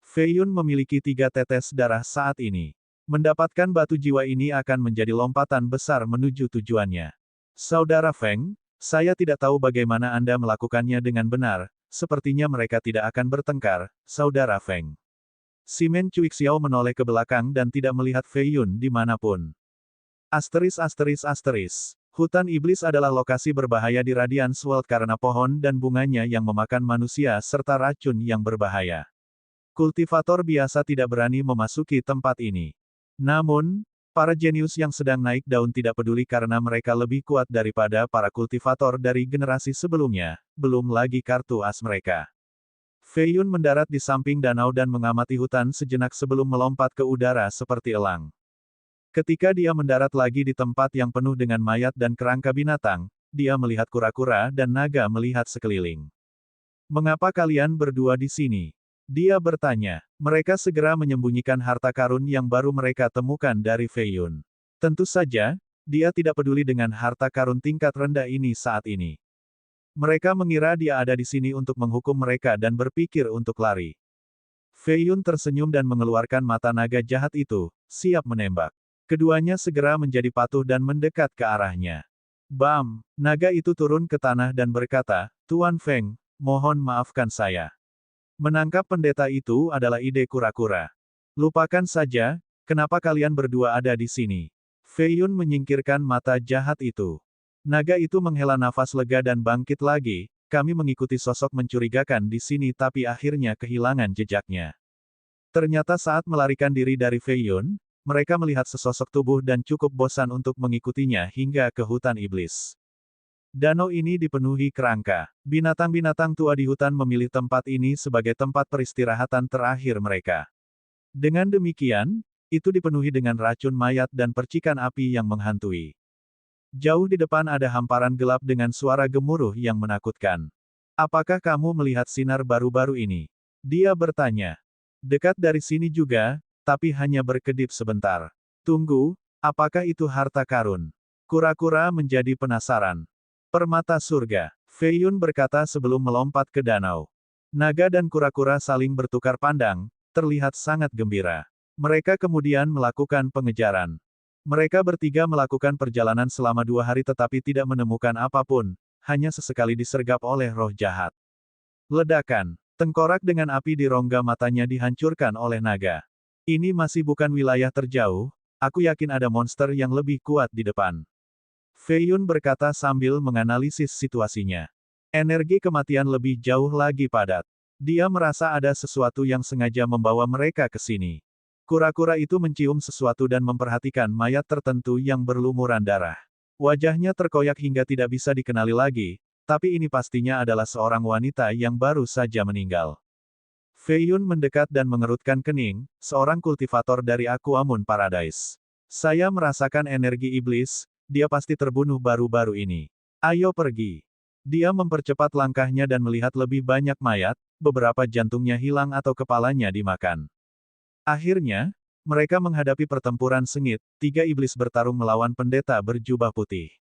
Fei Yun memiliki 3 tetes darah saat ini. Mendapatkan batu jiwa ini akan menjadi lompatan besar menuju tujuannya. Saudara Feng, saya tidak tahu bagaimana Anda melakukannya dengan benar, sepertinya mereka tidak akan bertengkar, Saudara Feng. Simen Cuixiao menoleh ke belakang dan tidak melihat Fei Yun dimanapun. Hutan iblis adalah lokasi berbahaya di Radiance World karena pohon dan bunganya yang memakan manusia serta racun yang berbahaya. Kultivator biasa tidak berani memasuki tempat ini. Namun, para jenius yang sedang naik daun tidak peduli karena mereka lebih kuat daripada para kultivator dari generasi sebelumnya, belum lagi kartu as mereka. Fei Yun mendarat di samping danau dan mengamati hutan sejenak sebelum melompat ke udara seperti elang. Ketika dia mendarat lagi di tempat yang penuh dengan mayat dan kerangka binatang, dia melihat kura-kura dan naga melihat sekeliling. Mengapa kalian berdua di sini? Dia bertanya. Mereka segera menyembunyikan harta karun yang baru mereka temukan dari Fei Yun. Tentu saja, dia tidak peduli dengan harta karun tingkat rendah ini saat ini. Mereka mengira dia ada di sini untuk menghukum mereka dan berpikir untuk lari. Fei Yun tersenyum dan mengeluarkan mata naga jahat itu, siap menembak. Keduanya segera menjadi patuh dan mendekat ke arahnya. Bam! Naga itu turun ke tanah dan berkata, Tuan Feng, mohon maafkan saya. Menangkap pendeta itu adalah ide kura-kura. Lupakan saja, kenapa kalian berdua ada di sini? Fei Yun menyingkirkan mata jahat itu. Naga itu menghela nafas lega dan bangkit lagi, kami mengikuti sosok mencurigakan di sini tapi akhirnya kehilangan jejaknya. Ternyata saat melarikan diri dari Fei Yun, mereka melihat sesosok tubuh dan cukup bosan untuk mengikutinya hingga ke hutan iblis. Danau ini dipenuhi kerangka. Binatang-binatang tua di hutan memilih tempat ini sebagai tempat peristirahatan terakhir mereka. Dengan demikian, itu dipenuhi dengan racun mayat dan percikan api yang menghantui. Jauh di depan ada hamparan gelap dengan suara gemuruh yang menakutkan. Apakah kamu melihat sinar baru-baru ini? Dia bertanya. Dekat dari sini juga, tapi hanya berkedip sebentar. Tunggu, apakah itu harta karun? Kura-kura menjadi penasaran. Permata surga. Fei Yun berkata sebelum melompat ke danau. Naga dan kura-kura saling bertukar pandang, terlihat sangat gembira. Mereka kemudian melakukan pengejaran. Mereka bertiga melakukan perjalanan selama 2 hari tetapi tidak menemukan apapun, hanya sesekali disergap oleh roh jahat. Ledakan. Tengkorak dengan api di rongga matanya dihancurkan oleh naga. Ini masih bukan wilayah terjauh, aku yakin ada monster yang lebih kuat di depan. Fei Yun berkata sambil menganalisis situasinya. Energi kematian lebih jauh lagi padat. Dia merasa ada sesuatu yang sengaja membawa mereka ke sini. Kura-kura itu mencium sesuatu dan memperhatikan mayat tertentu yang berlumuran darah. Wajahnya terkoyak hingga tidak bisa dikenali lagi, tapi ini pastinya adalah seorang wanita yang baru saja meninggal. Fei Yun mendekat dan mengerutkan kening, seorang kultivator dari Aquamoon Paradise. Saya merasakan energi iblis, dia pasti terbunuh baru-baru ini. Ayo pergi. Dia mempercepat langkahnya dan melihat lebih banyak mayat, beberapa jantungnya hilang atau kepalanya dimakan. Akhirnya, mereka menghadapi pertempuran sengit, 3 iblis bertarung melawan pendeta berjubah putih.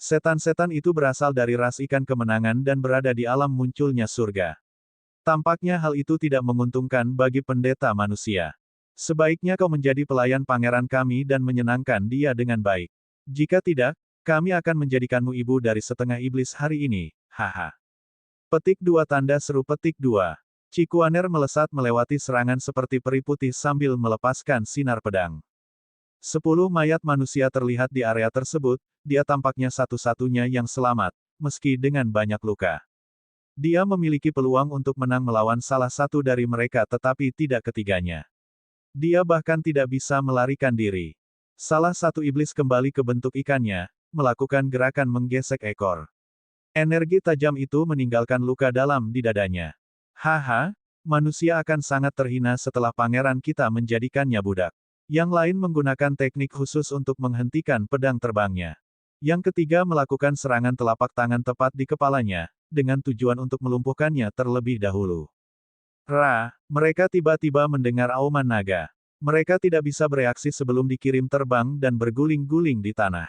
Setan-setan itu berasal dari ras ikan kemenangan dan berada di alam munculnya surga. Tampaknya hal itu tidak menguntungkan bagi pendeta manusia. Sebaiknya kau menjadi pelayan pangeran kami dan menyenangkan dia dengan baik. Jika tidak, kami akan menjadikanmu ibu dari setengah iblis hari ini, haha. Petik 2 tanda seru petik 2. Cikuaner melesat melewati serangan seperti peri putih sambil melepaskan sinar pedang. 10 mayat manusia terlihat di area tersebut, dia tampaknya satu-satunya yang selamat, meski dengan banyak luka. Dia memiliki peluang untuk menang melawan salah satu dari mereka tetapi tidak ketiganya. Dia bahkan tidak bisa melarikan diri. Salah satu iblis kembali ke bentuk ikannya, melakukan gerakan menggesek ekor. Energi tajam itu meninggalkan luka dalam di dadanya. Haha, manusia akan sangat terhina setelah pangeran kita menjadikannya budak. Yang lain menggunakan teknik khusus untuk menghentikan pedang terbangnya. Yang ketiga melakukan serangan telapak tangan tepat di kepalanya, dengan tujuan untuk melumpuhkannya terlebih dahulu. Mereka tiba-tiba mendengar auman naga. Mereka tidak bisa bereaksi sebelum dikirim terbang dan berguling-guling di tanah.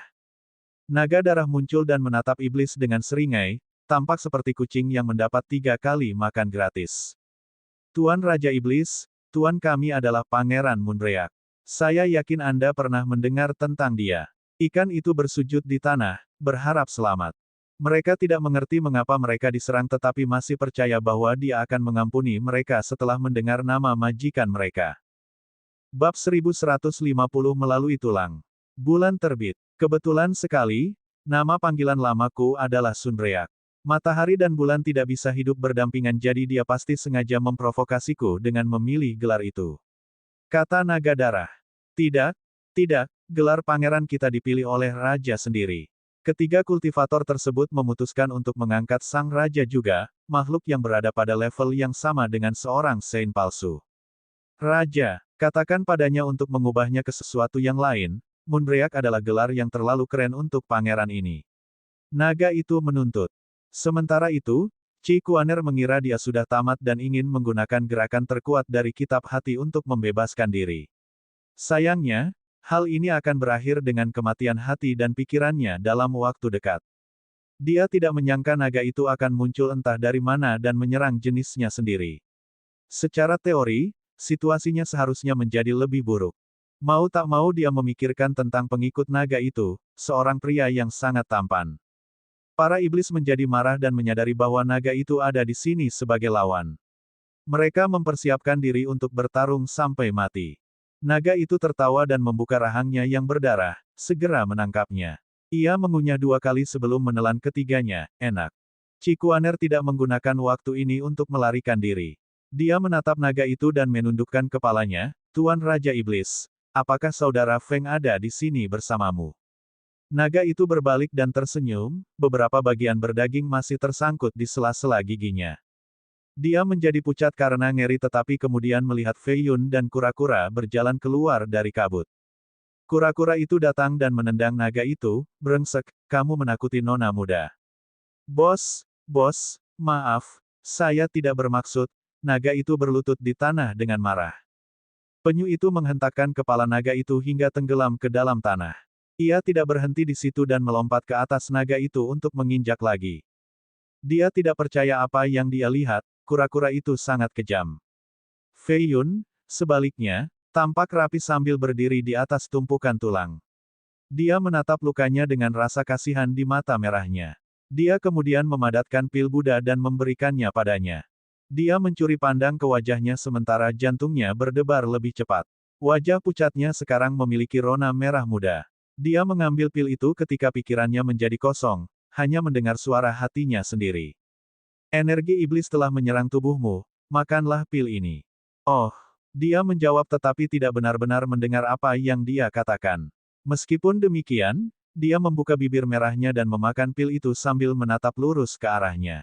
Naga darah muncul dan menatap iblis dengan seringai, tampak seperti kucing yang mendapat 3 kali makan gratis. Tuan Raja Iblis, Tuan kami adalah Pangeran Moonbreak. Saya yakin Anda pernah mendengar tentang dia. Ikan itu bersujud di tanah, berharap selamat. Mereka tidak mengerti mengapa mereka diserang tetapi masih percaya bahwa dia akan mengampuni mereka setelah mendengar nama majikan mereka. Bab 1150 melalui tulang. Bulan terbit. Kebetulan sekali, nama panggilan lamaku adalah Sunbreak. Matahari dan bulan tidak bisa hidup berdampingan jadi dia pasti sengaja memprovokasiku dengan memilih gelar itu. Kata naga darah. Tidak, gelar pangeran kita dipilih oleh raja sendiri. Ketiga kultivator tersebut memutuskan untuk mengangkat sang raja juga, makhluk yang berada pada level yang sama dengan seorang saint palsu. Raja, katakan padanya untuk mengubahnya ke sesuatu yang lain, Moonbreak adalah gelar yang terlalu keren untuk pangeran ini. Naga itu menuntut. Sementara itu, Cikuaner mengira dia sudah tamat dan ingin menggunakan gerakan terkuat dari kitab hati untuk membebaskan diri. Sayangnya, hal ini akan berakhir dengan kematian hati dan pikirannya dalam waktu dekat. Dia tidak menyangka naga itu akan muncul entah dari mana dan menyerang jenisnya sendiri. Secara teori, situasinya seharusnya menjadi lebih buruk. Mau tak mau dia memikirkan tentang pengikut naga itu, seorang pria yang sangat tampan. Para iblis menjadi marah dan menyadari bahwa naga itu ada di sini sebagai lawan. Mereka mempersiapkan diri untuk bertarung sampai mati. Naga itu tertawa dan membuka rahangnya yang berdarah, segera menangkapnya. Ia mengunyah 2 kali sebelum menelan ketiganya, enak. Cikuaner tidak menggunakan waktu ini untuk melarikan diri. Dia menatap naga itu dan menundukkan kepalanya, Tuan Raja Iblis, apakah saudara Feng ada di sini bersamamu? Naga itu berbalik dan tersenyum, beberapa bagian berdaging masih tersangkut di sela-sela giginya. Dia menjadi pucat karena ngeri tetapi kemudian melihat Fei Yun dan kura-kura berjalan keluar dari kabut. Kura-kura itu datang dan menendang naga itu, brengsek, kamu menakuti nona muda. Bos, maaf, saya tidak bermaksud, naga itu berlutut di tanah dengan marah. Penyu itu menghentakkan kepala naga itu hingga tenggelam ke dalam tanah. Ia tidak berhenti di situ dan melompat ke atas naga itu untuk menginjak lagi. Dia tidak percaya apa yang dia lihat, kura-kura itu sangat kejam. Fei Yun, sebaliknya, tampak rapi sambil berdiri di atas tumpukan tulang. Dia menatap lukanya dengan rasa kasihan di mata merahnya. Dia kemudian memadatkan pil Buddha dan memberikannya padanya. Dia mencuri pandang ke wajahnya sementara jantungnya berdebar lebih cepat. Wajah pucatnya sekarang memiliki rona merah muda. Dia mengambil pil itu ketika pikirannya menjadi kosong, hanya mendengar suara hatinya sendiri. Energi iblis telah menyerang tubuhmu, makanlah pil ini. Oh, dia menjawab tetapi tidak benar-benar mendengar apa yang dia katakan. Meskipun demikian, dia membuka bibir merahnya dan memakan pil itu sambil menatap lurus ke arahnya.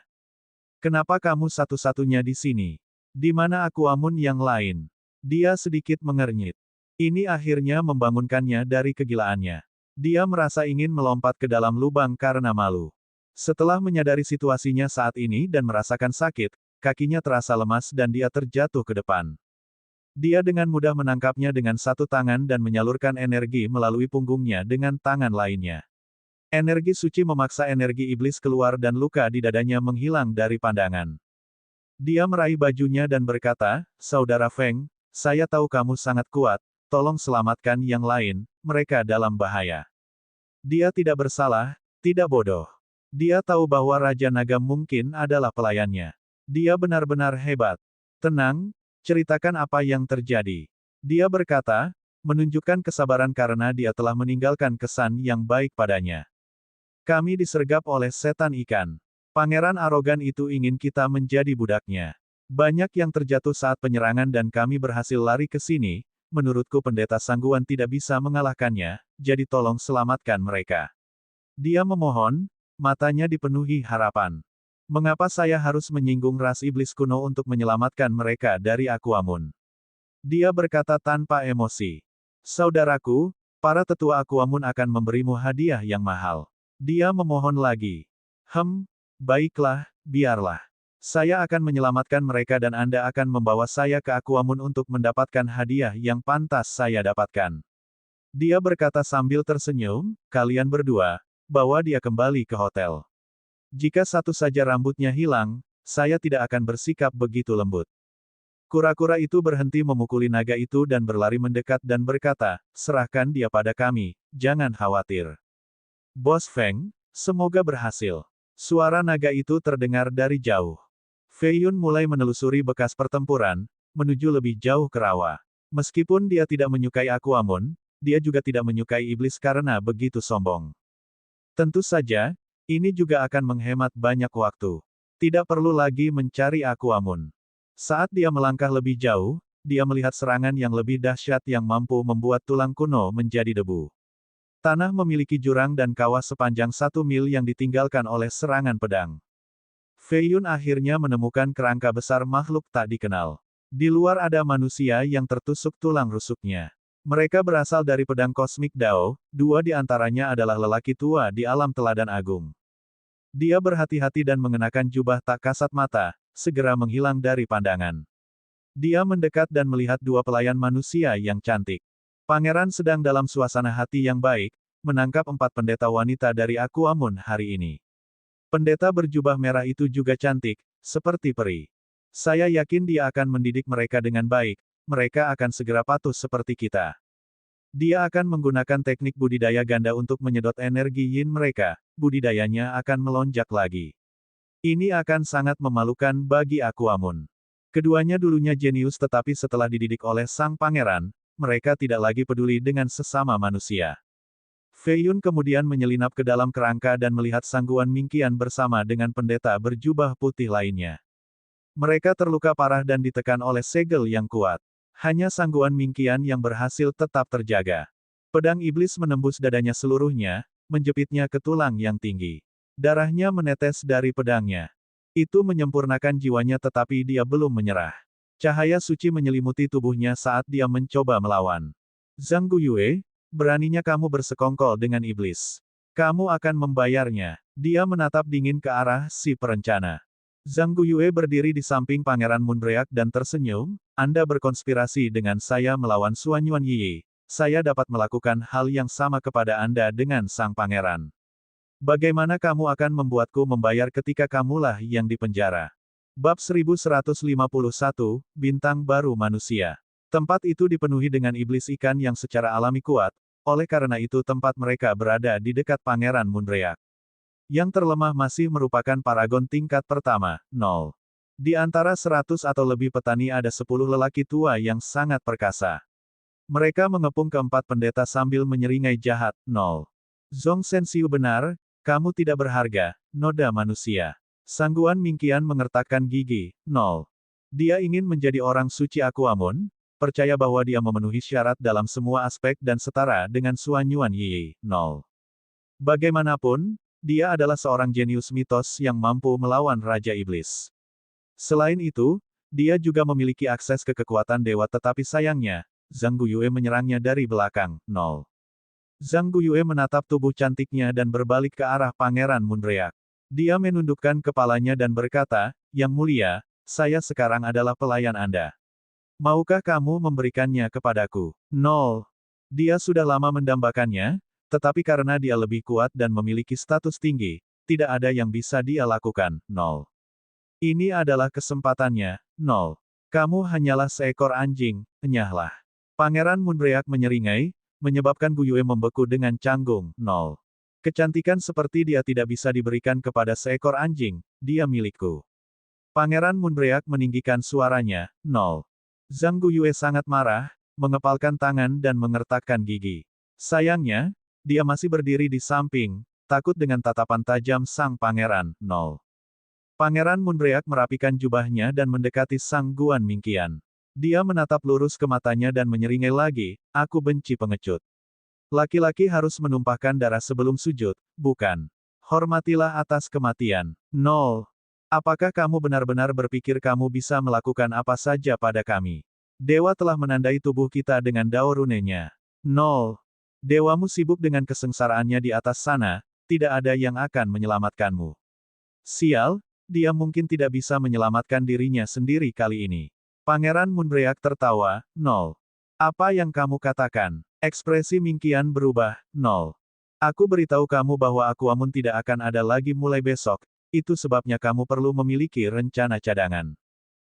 Kenapa kamu satu-satunya di sini? Di mana Aquamun yang lain? Dia sedikit mengernyit. Ini akhirnya membangunkannya dari kegilaannya. Dia merasa ingin melompat ke dalam lubang karena malu. Setelah menyadari situasinya saat ini dan merasakan sakit, kakinya terasa lemas dan dia terjatuh ke depan. Dia dengan mudah menangkapnya dengan satu tangan dan menyalurkan energi melalui punggungnya dengan tangan lainnya. Energi suci memaksa energi iblis keluar dan luka di dadanya menghilang dari pandangan. Dia meraih bajunya dan berkata, "Saudara Feng, saya tahu kamu sangat kuat, tolong selamatkan yang lain, mereka dalam bahaya." Dia tidak bersalah, tidak bodoh. Dia tahu bahwa Raja Naga mungkin adalah pelayannya. Dia benar-benar hebat. Tenang, ceritakan apa yang terjadi. Dia berkata, menunjukkan kesabaran karena dia telah meninggalkan kesan yang baik padanya. Kami disergap oleh setan ikan. Pangeran arogan itu ingin kita menjadi budaknya. Banyak yang terjatuh saat penyerangan dan kami berhasil lari ke sini, menurutku pendeta Sangguan tidak bisa mengalahkannya, jadi tolong selamatkan mereka. Dia memohon, matanya dipenuhi harapan. Mengapa saya harus menyinggung ras iblis kuno untuk menyelamatkan mereka dari Aquamun? Dia berkata tanpa emosi. Saudaraku, para tetua Aquamun akan memberimu hadiah yang mahal. Dia memohon lagi. Baiklah, biarlah. Saya akan menyelamatkan mereka dan Anda akan membawa saya ke Aquamun untuk mendapatkan hadiah yang pantas saya dapatkan. Dia berkata sambil tersenyum, kalian berdua, bawa dia kembali ke hotel. Jika satu saja rambutnya hilang, saya tidak akan bersikap begitu lembut. Kura-kura itu berhenti memukuli naga itu dan berlari mendekat dan berkata, serahkan dia pada kami, jangan khawatir. Bos Feng, semoga berhasil. Suara naga itu terdengar dari jauh. Fei Yun mulai menelusuri bekas pertempuran, menuju lebih jauh ke rawa. Meskipun dia tidak menyukai Aquamun, dia juga tidak menyukai iblis karena begitu sombong. Tentu saja, ini juga akan menghemat banyak waktu. Tidak perlu lagi mencari Aquamun. Saat dia melangkah lebih jauh, dia melihat serangan yang lebih dahsyat yang mampu membuat tulang kuno menjadi debu. Tanah memiliki jurang dan kawah sepanjang 1 mil yang ditinggalkan oleh serangan pedang. Fei Yun akhirnya menemukan kerangka besar makhluk tak dikenal. Di luar ada manusia yang tertusuk tulang rusuknya. Mereka berasal dari pedang kosmik Dao, dua di antaranya adalah lelaki tua di alam teladan agung. Dia berhati-hati dan mengenakan jubah tak kasat mata, segera menghilang dari pandangan. Dia mendekat dan melihat dua pelayan manusia yang cantik. Pangeran sedang dalam suasana hati yang baik, menangkap 4 pendeta wanita dari Aquamun hari ini. Pendeta berjubah merah itu juga cantik, seperti peri. Saya yakin dia akan mendidik mereka dengan baik, mereka akan segera patuh seperti kita. Dia akan menggunakan teknik budidaya ganda untuk menyedot energi yin mereka, budidayanya akan melonjak lagi. Ini akan sangat memalukan bagi Aquamun. Keduanya dulunya jenius tetapi setelah dididik oleh sang pangeran, mereka tidak lagi peduli dengan sesama manusia. Fei Yun kemudian menyelinap ke dalam kerangka dan melihat Sangguan Mingqian bersama dengan pendeta berjubah putih lainnya. Mereka terluka parah dan ditekan oleh segel yang kuat. Hanya Sangguan Mingqian yang berhasil tetap terjaga. Pedang iblis menembus dadanya seluruhnya, menjepitnya ke tulang yang tinggi. Darahnya menetes dari pedangnya. Itu menyempurnakan jiwanya tetapi dia belum menyerah. Cahaya suci menyelimuti tubuhnya saat dia mencoba melawan. Zhang Guyue, beraninya kamu bersekongkol dengan iblis. Kamu akan membayarnya. Dia menatap dingin ke arah si perencana. Zhang Guyue berdiri di samping Pangeran Moonbreak dan tersenyum, Anda berkonspirasi dengan saya melawan Suan Yuan Yi. Saya dapat melakukan hal yang sama kepada Anda dengan sang pangeran. Bagaimana kamu akan membuatku membayar ketika kamulah yang dipenjara? Bab 1151, Bintang Baru Manusia. Tempat itu dipenuhi dengan iblis ikan yang secara alami kuat, oleh karena itu tempat mereka berada di dekat Pangeran Moonreak. Yang terlemah masih merupakan paragon tingkat pertama, 0. Di antara 100 atau lebih petani ada 10 lelaki tua yang sangat perkasa. Mereka mengepung keempat pendeta sambil menyeringai jahat, 0. Zhong Shenxiu benar, kamu tidak berharga, noda manusia. Sangguan Mingqian mengertakkan gigi, 0. Dia ingin menjadi orang suci Aquamun, percaya bahwa dia memenuhi syarat dalam semua aspek dan setara dengan Suan Yuan Yi, 0. Bagaimanapun, dia adalah seorang jenius mitos yang mampu melawan Raja Iblis. Selain itu, dia juga memiliki akses ke kekuatan dewa tetapi sayangnya, Zhang Guiyue menyerangnya dari belakang, 0. Zhang Guiyue menatap tubuh cantiknya dan berbalik ke arah Pangeran Moonreak. Dia menundukkan kepalanya dan berkata, Yang mulia, saya sekarang adalah pelayan Anda. Maukah kamu memberikannya kepadaku? 0. Dia sudah lama mendambakannya, tetapi karena dia lebih kuat dan memiliki status tinggi, tidak ada yang bisa dia lakukan, 0. Ini adalah kesempatannya, 0. Kamu hanyalah seekor anjing, enyahlah. Pangeran Moonreak menyeringai, menyebabkan Guiyue membeku dengan canggung, 0. Kecantikan seperti dia tidak bisa diberikan kepada seekor anjing, dia milikku. Pangeran Moonreak meninggikan suaranya, 0. Zhang Guiyue sangat marah, mengepalkan tangan dan mengertakkan gigi. Sayangnya, dia masih berdiri di samping, takut dengan tatapan tajam sang pangeran, 0. Pangeran Moonreak merapikan jubahnya dan mendekati Sang Guan Mingqian. Dia menatap lurus ke matanya dan menyeringai lagi, aku benci pengecut. Laki-laki harus menumpahkan darah sebelum sujud, bukan? Hormatilah atas kematian. 0. Apakah kamu benar-benar berpikir kamu bisa melakukan apa saja pada kami? Dewa telah menandai tubuh kita dengan dao runenya. 0. Dewamu sibuk dengan kesengsaraannya di atas sana, tidak ada yang akan menyelamatkanmu. Sial, dia mungkin tidak bisa menyelamatkan dirinya sendiri kali ini. Pangeran Moonreak tertawa, 0. Apa yang kamu katakan? Ekspresi Mingqian berubah, 0. Aku beritahu kamu bahwa Aquamun tidak akan ada lagi mulai besok, itu sebabnya kamu perlu memiliki rencana cadangan.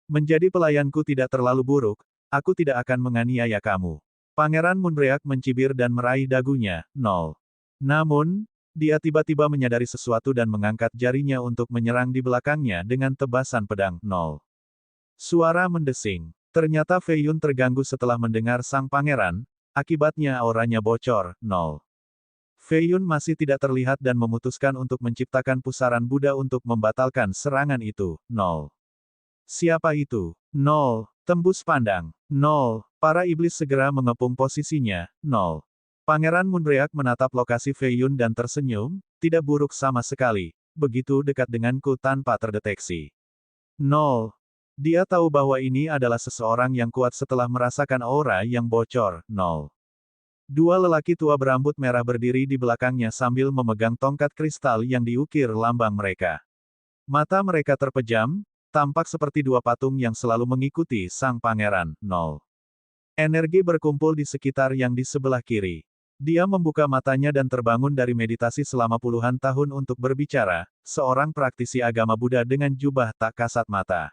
Menjadi pelayanku tidak terlalu buruk, aku tidak akan menganiaya kamu. Pangeran Moonreak mencibir dan meraih dagunya, 0. Namun, dia tiba-tiba menyadari sesuatu dan mengangkat jarinya untuk menyerang di belakangnya dengan tebasan pedang, 0. Suara mendesing. Ternyata Fei Yun terganggu setelah mendengar sang pangeran, akibatnya auranya bocor, 0. Fei Yun masih tidak terlihat dan memutuskan untuk menciptakan pusaran Buddha untuk membatalkan serangan itu, 0. Siapa itu? 0. Tembus pandang. 0. Para iblis segera mengepung posisinya, 0. Pangeran Moonreak menatap lokasi Fei Yun dan tersenyum, tidak buruk sama sekali, begitu dekat denganku tanpa terdeteksi. 0. Dia tahu bahwa ini adalah seseorang yang kuat setelah merasakan aura yang bocor, 0. Dua lelaki tua berambut merah berdiri di belakangnya sambil memegang tongkat kristal yang diukir lambang mereka. Mata mereka terpejam, tampak seperti dua patung yang selalu mengikuti sang pangeran, 0. Energi berkumpul di sekitar yang di sebelah kiri. Dia membuka matanya dan terbangun dari meditasi selama puluhan tahun untuk berbicara, seorang praktisi agama Buddha dengan jubah tak kasat mata.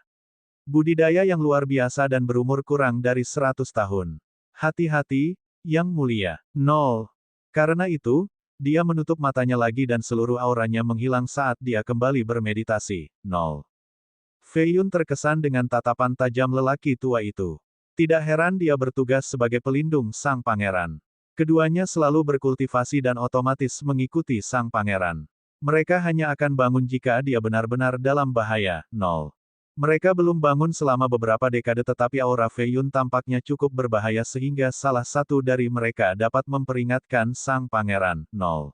Budidaya yang luar biasa dan berumur kurang dari 100 tahun. Hati-hati, Yang Mulia. 0. Karena itu, dia menutup matanya lagi dan seluruh auranya menghilang saat dia kembali bermeditasi, 0. Fei Yun terkesan dengan tatapan tajam lelaki tua itu. Tidak heran dia bertugas sebagai pelindung sang pangeran. Keduanya selalu berkultivasi dan otomatis mengikuti sang pangeran. Mereka hanya akan bangun jika dia benar-benar dalam bahaya, 0. Mereka belum bangun selama beberapa dekade tetapi aura Fei Yun tampaknya cukup berbahaya sehingga salah satu dari mereka dapat memperingatkan sang pangeran, 0.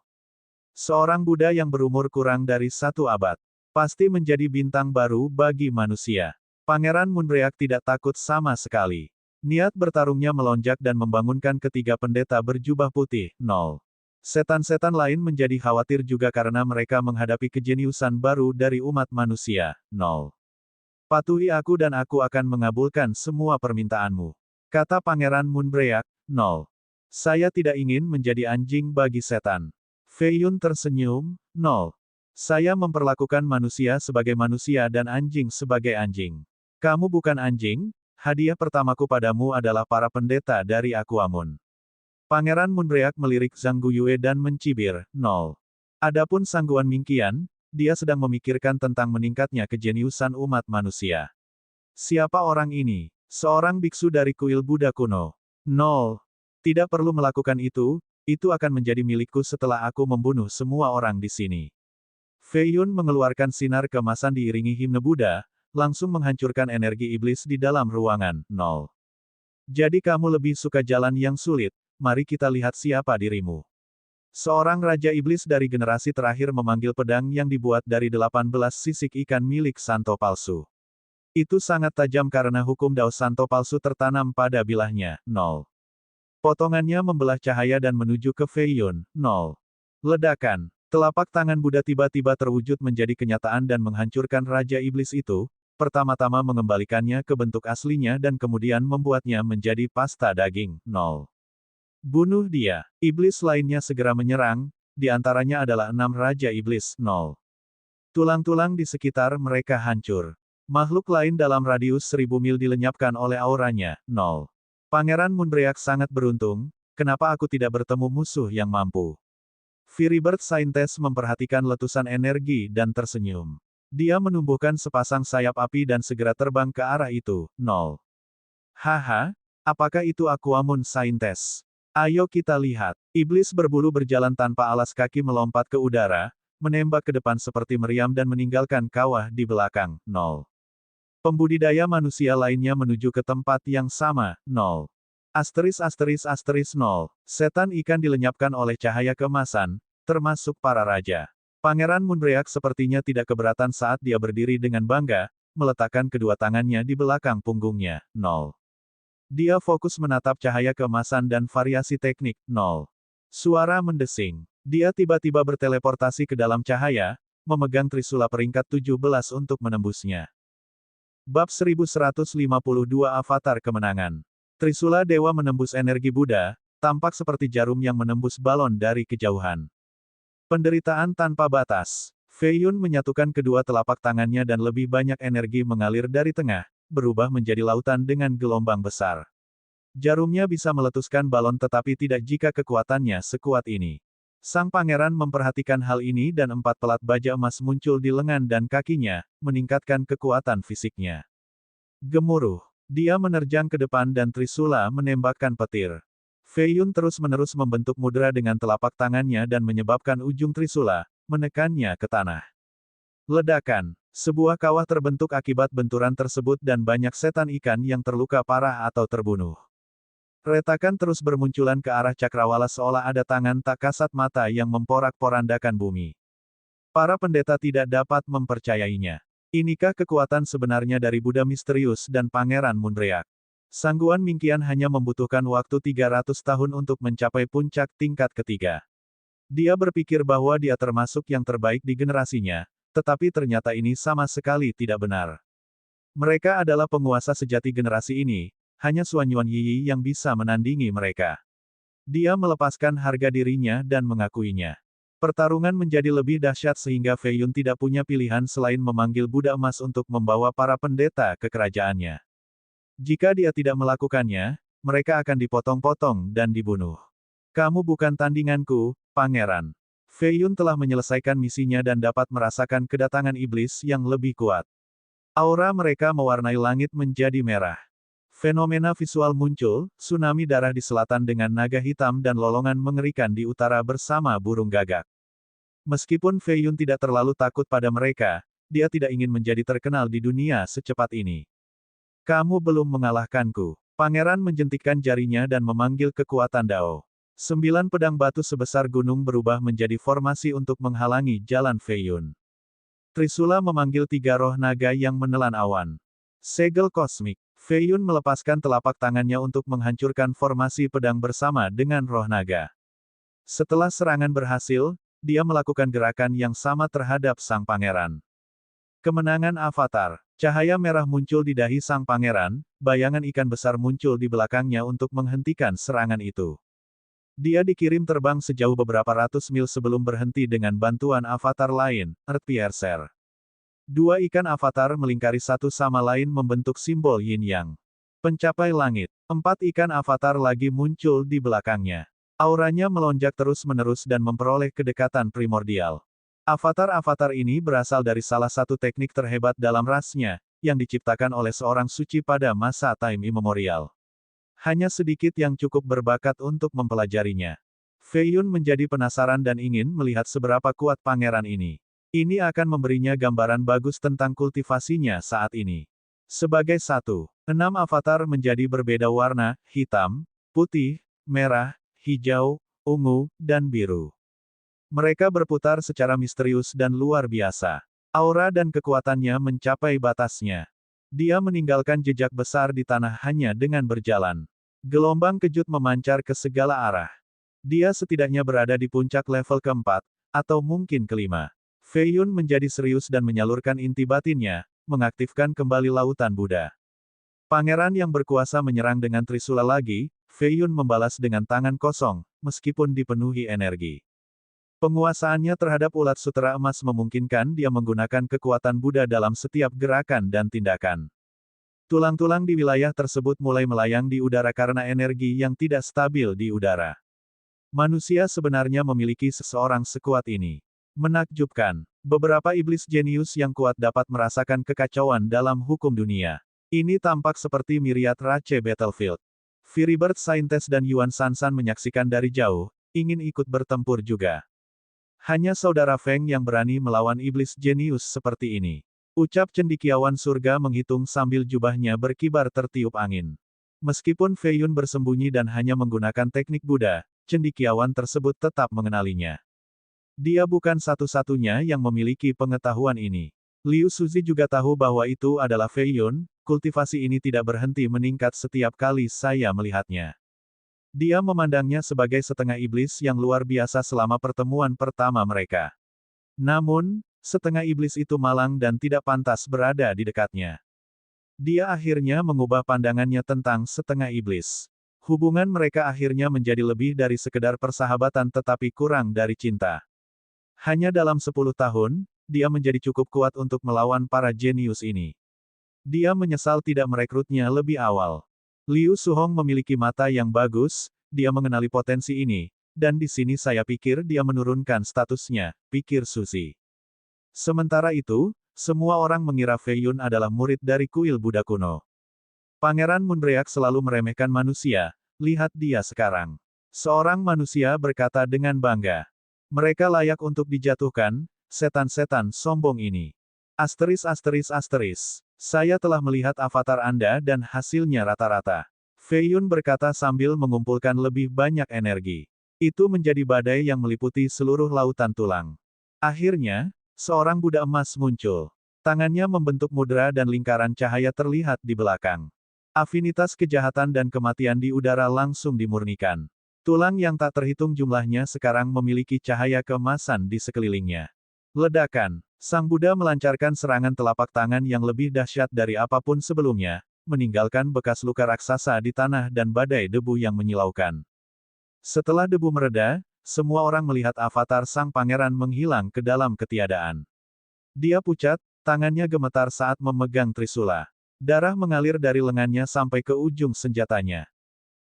Seorang Buddha yang berumur kurang dari 1 abad. Pasti menjadi bintang baru bagi manusia. Pangeran Moonreak tidak takut sama sekali. Niat bertarungnya melonjak dan membangunkan ketiga pendeta berjubah putih, 0. Setan-setan lain menjadi khawatir juga karena mereka menghadapi kejeniusan baru dari umat manusia, 0. Patuhi aku dan aku akan mengabulkan semua permintaanmu. Kata Pangeran Moonreak, 0. Saya tidak ingin menjadi anjing bagi setan. Fei Yun tersenyum, 0. Saya memperlakukan manusia sebagai manusia dan anjing sebagai anjing. Kamu bukan anjing, hadiah pertamaku padamu adalah para pendeta dari Aquamun. Pangeran Moonbreak melirik Zhang Guiyue dan mencibir, "Nol." Adapun Sangguan Mingqian, dia sedang memikirkan tentang meningkatnya kejeniusan umat manusia. Siapa orang ini? Seorang biksu dari kuil Buddha kuno. Nol. Tidak perlu melakukan itu akan menjadi milikku setelah aku membunuh semua orang di sini. Fei Yun mengeluarkan sinar keemasan diiringi himne Buddha, langsung menghancurkan energi iblis di dalam ruangan. Nol. Jadi kamu lebih suka jalan yang sulit, mari kita lihat siapa dirimu. Seorang Raja Iblis dari generasi terakhir memanggil pedang yang dibuat dari 18 sisik ikan milik Santo palsu. Itu sangat tajam karena hukum Dao Santo palsu tertanam pada bilahnya. Nol. Potongannya membelah cahaya dan menuju ke Fei Yun. Nol. Ledakan. Telapak tangan Buddha tiba-tiba terwujud menjadi kenyataan dan menghancurkan Raja Iblis itu, pertama-tama mengembalikannya ke bentuk aslinya dan kemudian membuatnya menjadi pasta daging. Nol. Bunuh dia. Iblis lainnya segera menyerang, di antaranya adalah 6 Raja Iblis. Nol. Tulang-tulang di sekitar mereka hancur. Makhluk lain dalam radius 1000 mil dilenyapkan oleh auranya. Nol. Pangeran Moonbreak sangat beruntung, kenapa aku tidak bertemu musuh yang mampu? Firibird Saintes memperhatikan letusan energi dan tersenyum. Dia menumbuhkan sepasang sayap api dan segera terbang ke arah itu. Nol. Haha, apakah itu Aquamoon Saintes? Ayo kita lihat. Iblis berbulu berjalan tanpa alas kaki melompat ke udara, menembak ke depan seperti meriam dan meninggalkan kawah di belakang. Nol. Pembudidaya manusia lainnya menuju ke tempat yang sama. Nol. Nol. Setan ikan dilenyapkan oleh cahaya keemasan, termasuk para raja. Pangeran Moonbreak sepertinya tidak keberatan saat dia berdiri dengan bangga, meletakkan kedua tangannya di belakang punggungnya. Nol. Dia fokus menatap cahaya keemasan dan variasi teknik. Nol. Suara mendesing. Dia tiba-tiba berteleportasi ke dalam cahaya, memegang trisula peringkat 17 untuk menembusnya. Bab 1152 Avatar Kemenangan. Trisula Dewa menembus energi Buddha, tampak seperti jarum yang menembus balon dari kejauhan. Penderitaan tanpa batas. Fei Yun menyatukan kedua telapak tangannya dan lebih banyak energi mengalir dari tengah, berubah menjadi lautan dengan gelombang besar. Jarumnya bisa meletuskan balon tetapi tidak jika kekuatannya sekuat ini. Sang pangeran memperhatikan hal ini dan 4 pelat baja emas muncul di lengan dan kakinya, meningkatkan kekuatan fisiknya. Gemuruh. Dia menerjang ke depan dan trisula menembakkan petir. Fei Yun terus-menerus membentuk mudra dengan telapak tangannya dan menyebabkan ujung trisula, menekannya ke tanah. Ledakan. Sebuah kawah terbentuk akibat benturan tersebut dan banyak setan ikan yang terluka parah atau terbunuh. Retakan terus bermunculan ke arah cakrawala seolah ada tangan tak kasat mata yang memporak-porandakan bumi. Para pendeta tidak dapat mempercayainya. Inikah kekuatan sebenarnya dari Buddha misterius dan Pangeran Moonbreak? Sangguan Mingqian hanya membutuhkan waktu 300 tahun untuk mencapai puncak tingkat ketiga. Dia berpikir bahwa dia termasuk yang terbaik di generasinya, tetapi ternyata ini sama sekali tidak benar. Mereka adalah penguasa sejati generasi ini, hanya Xuan Yuan Yi yang bisa menandingi mereka. Dia melepaskan harga dirinya dan mengakuinya. Pertarungan menjadi lebih dahsyat sehingga Fei Yun tidak punya pilihan selain memanggil Buddha emas untuk membawa para pendeta ke kerajaannya. Jika dia tidak melakukannya, mereka akan dipotong-potong dan dibunuh. Kamu bukan tandinganku, Pangeran. Fei Yun telah menyelesaikan misinya dan dapat merasakan kedatangan iblis yang lebih kuat. Aura mereka mewarnai langit menjadi merah. Fenomena visual muncul, tsunami darah di selatan dengan naga hitam dan lolongan mengerikan di utara bersama burung gagak. Meskipun Fei Yun tidak terlalu takut pada mereka, dia tidak ingin menjadi terkenal di dunia secepat ini. Kamu belum mengalahkanku. Pangeran menjentikkan jarinya dan memanggil kekuatan Dao. 9 pedang batu sebesar gunung berubah menjadi formasi untuk menghalangi jalan Fei Yun. Trisula memanggil 3 roh naga yang menelan awan. Segel kosmik. Fei Yun melepaskan telapak tangannya untuk menghancurkan formasi pedang bersama dengan roh naga. Setelah serangan berhasil, dia melakukan gerakan yang sama terhadap sang pangeran. Kemenangan Avatar. Cahaya merah muncul di dahi sang pangeran, bayangan ikan besar muncul di belakangnya untuk menghentikan serangan itu. Dia dikirim terbang sejauh beberapa ratus mil sebelum berhenti dengan bantuan avatar lain, Earthpiercer. 2 ikan avatar melingkari satu sama lain membentuk simbol yin yang. Pencapai langit. 4 ikan avatar lagi muncul di belakangnya. Auranya melonjak terus-menerus dan memperoleh kedekatan primordial. Avatar-avatar ini berasal dari salah satu teknik terhebat dalam rasnya, yang diciptakan oleh seorang suci pada masa time immemorial. Hanya sedikit yang cukup berbakat untuk mempelajarinya. Fei Yun menjadi penasaran dan ingin melihat seberapa kuat pangeran ini. Ini akan memberinya gambaran bagus tentang kultivasinya saat ini. Sebagai satu, 6 avatar menjadi berbeda warna, hitam, putih, merah, hijau, ungu, dan biru. Mereka berputar secara misterius dan luar biasa. Aura dan kekuatannya mencapai batasnya. Dia meninggalkan jejak besar di tanah hanya dengan berjalan. Gelombang kejut memancar ke segala arah. Dia setidaknya berada di puncak level keempat, atau mungkin kelima. Fei Yun menjadi serius dan menyalurkan inti batinnya, mengaktifkan kembali lautan Buddha. Pangeran yang berkuasa menyerang dengan Trisula lagi, Fei Yun membalas dengan tangan kosong, meskipun dipenuhi energi. Penguasaannya terhadap ulat sutera emas memungkinkan dia menggunakan kekuatan Buddha dalam setiap gerakan dan tindakan. Tulang-tulang di wilayah tersebut mulai melayang di udara karena energi yang tidak stabil di udara. Manusia sebenarnya memiliki seseorang sekuat ini. Menakjubkan. Beberapa iblis jenius yang kuat dapat merasakan kekacauan dalam hukum dunia. Ini tampak seperti Myriad Rache Battlefield. Firibird Saintes dan Yuan Sansan menyaksikan dari jauh, ingin ikut bertempur juga. Hanya saudara Feng yang berani melawan iblis jenius seperti ini. Ucap cendekiawan surga menghitung sambil jubahnya berkibar tertiup angin. Meskipun Fei Yun bersembunyi dan hanya menggunakan teknik Buddha, cendekiawan tersebut tetap mengenalinya. Dia bukan satu-satunya yang memiliki pengetahuan ini. Liu Suzi juga tahu bahwa itu adalah Fei Yun, kultivasi ini tidak berhenti meningkat setiap kali saya melihatnya. Dia memandangnya sebagai setengah iblis yang luar biasa selama pertemuan pertama mereka. Namun, setengah iblis itu malang dan tidak pantas berada di dekatnya. Dia akhirnya mengubah pandangannya tentang setengah iblis. Hubungan mereka akhirnya menjadi lebih dari sekedar persahabatan tetapi kurang dari cinta. Hanya dalam 10 tahun, dia menjadi cukup kuat untuk melawan para jenius ini. Dia menyesal tidak merekrutnya lebih awal. Liu Suhong memiliki mata yang bagus, dia mengenali potensi ini, dan di sini saya pikir dia menurunkan statusnya, pikir Suzy. Sementara itu, semua orang mengira Fei Yun adalah murid dari kuil Buddha kuno. Pangeran Moonbreak selalu meremehkan manusia, lihat dia sekarang. Seorang manusia berkata dengan bangga. Mereka layak untuk dijatuhkan, setan-setan sombong ini. Asteris. Saya telah melihat avatar Anda dan hasilnya rata-rata. Fei Yun berkata sambil mengumpulkan lebih banyak energi. Itu menjadi badai yang meliputi seluruh lautan tulang. Akhirnya, seorang Buddha emas muncul. Tangannya membentuk mudra dan lingkaran cahaya terlihat di belakang. Afinitas kejahatan dan kematian di udara langsung dimurnikan. Tulang yang tak terhitung jumlahnya sekarang memiliki cahaya keemasan di sekelilingnya. Ledakan. Sang Buddha melancarkan serangan telapak tangan yang lebih dahsyat dari apapun sebelumnya, meninggalkan bekas luka raksasa di tanah dan badai debu yang menyilaukan. Setelah debu mereda, semua orang melihat avatar sang pangeran menghilang ke dalam ketiadaan. Dia pucat, tangannya gemetar saat memegang trisula. Darah mengalir dari lengannya sampai ke ujung senjatanya.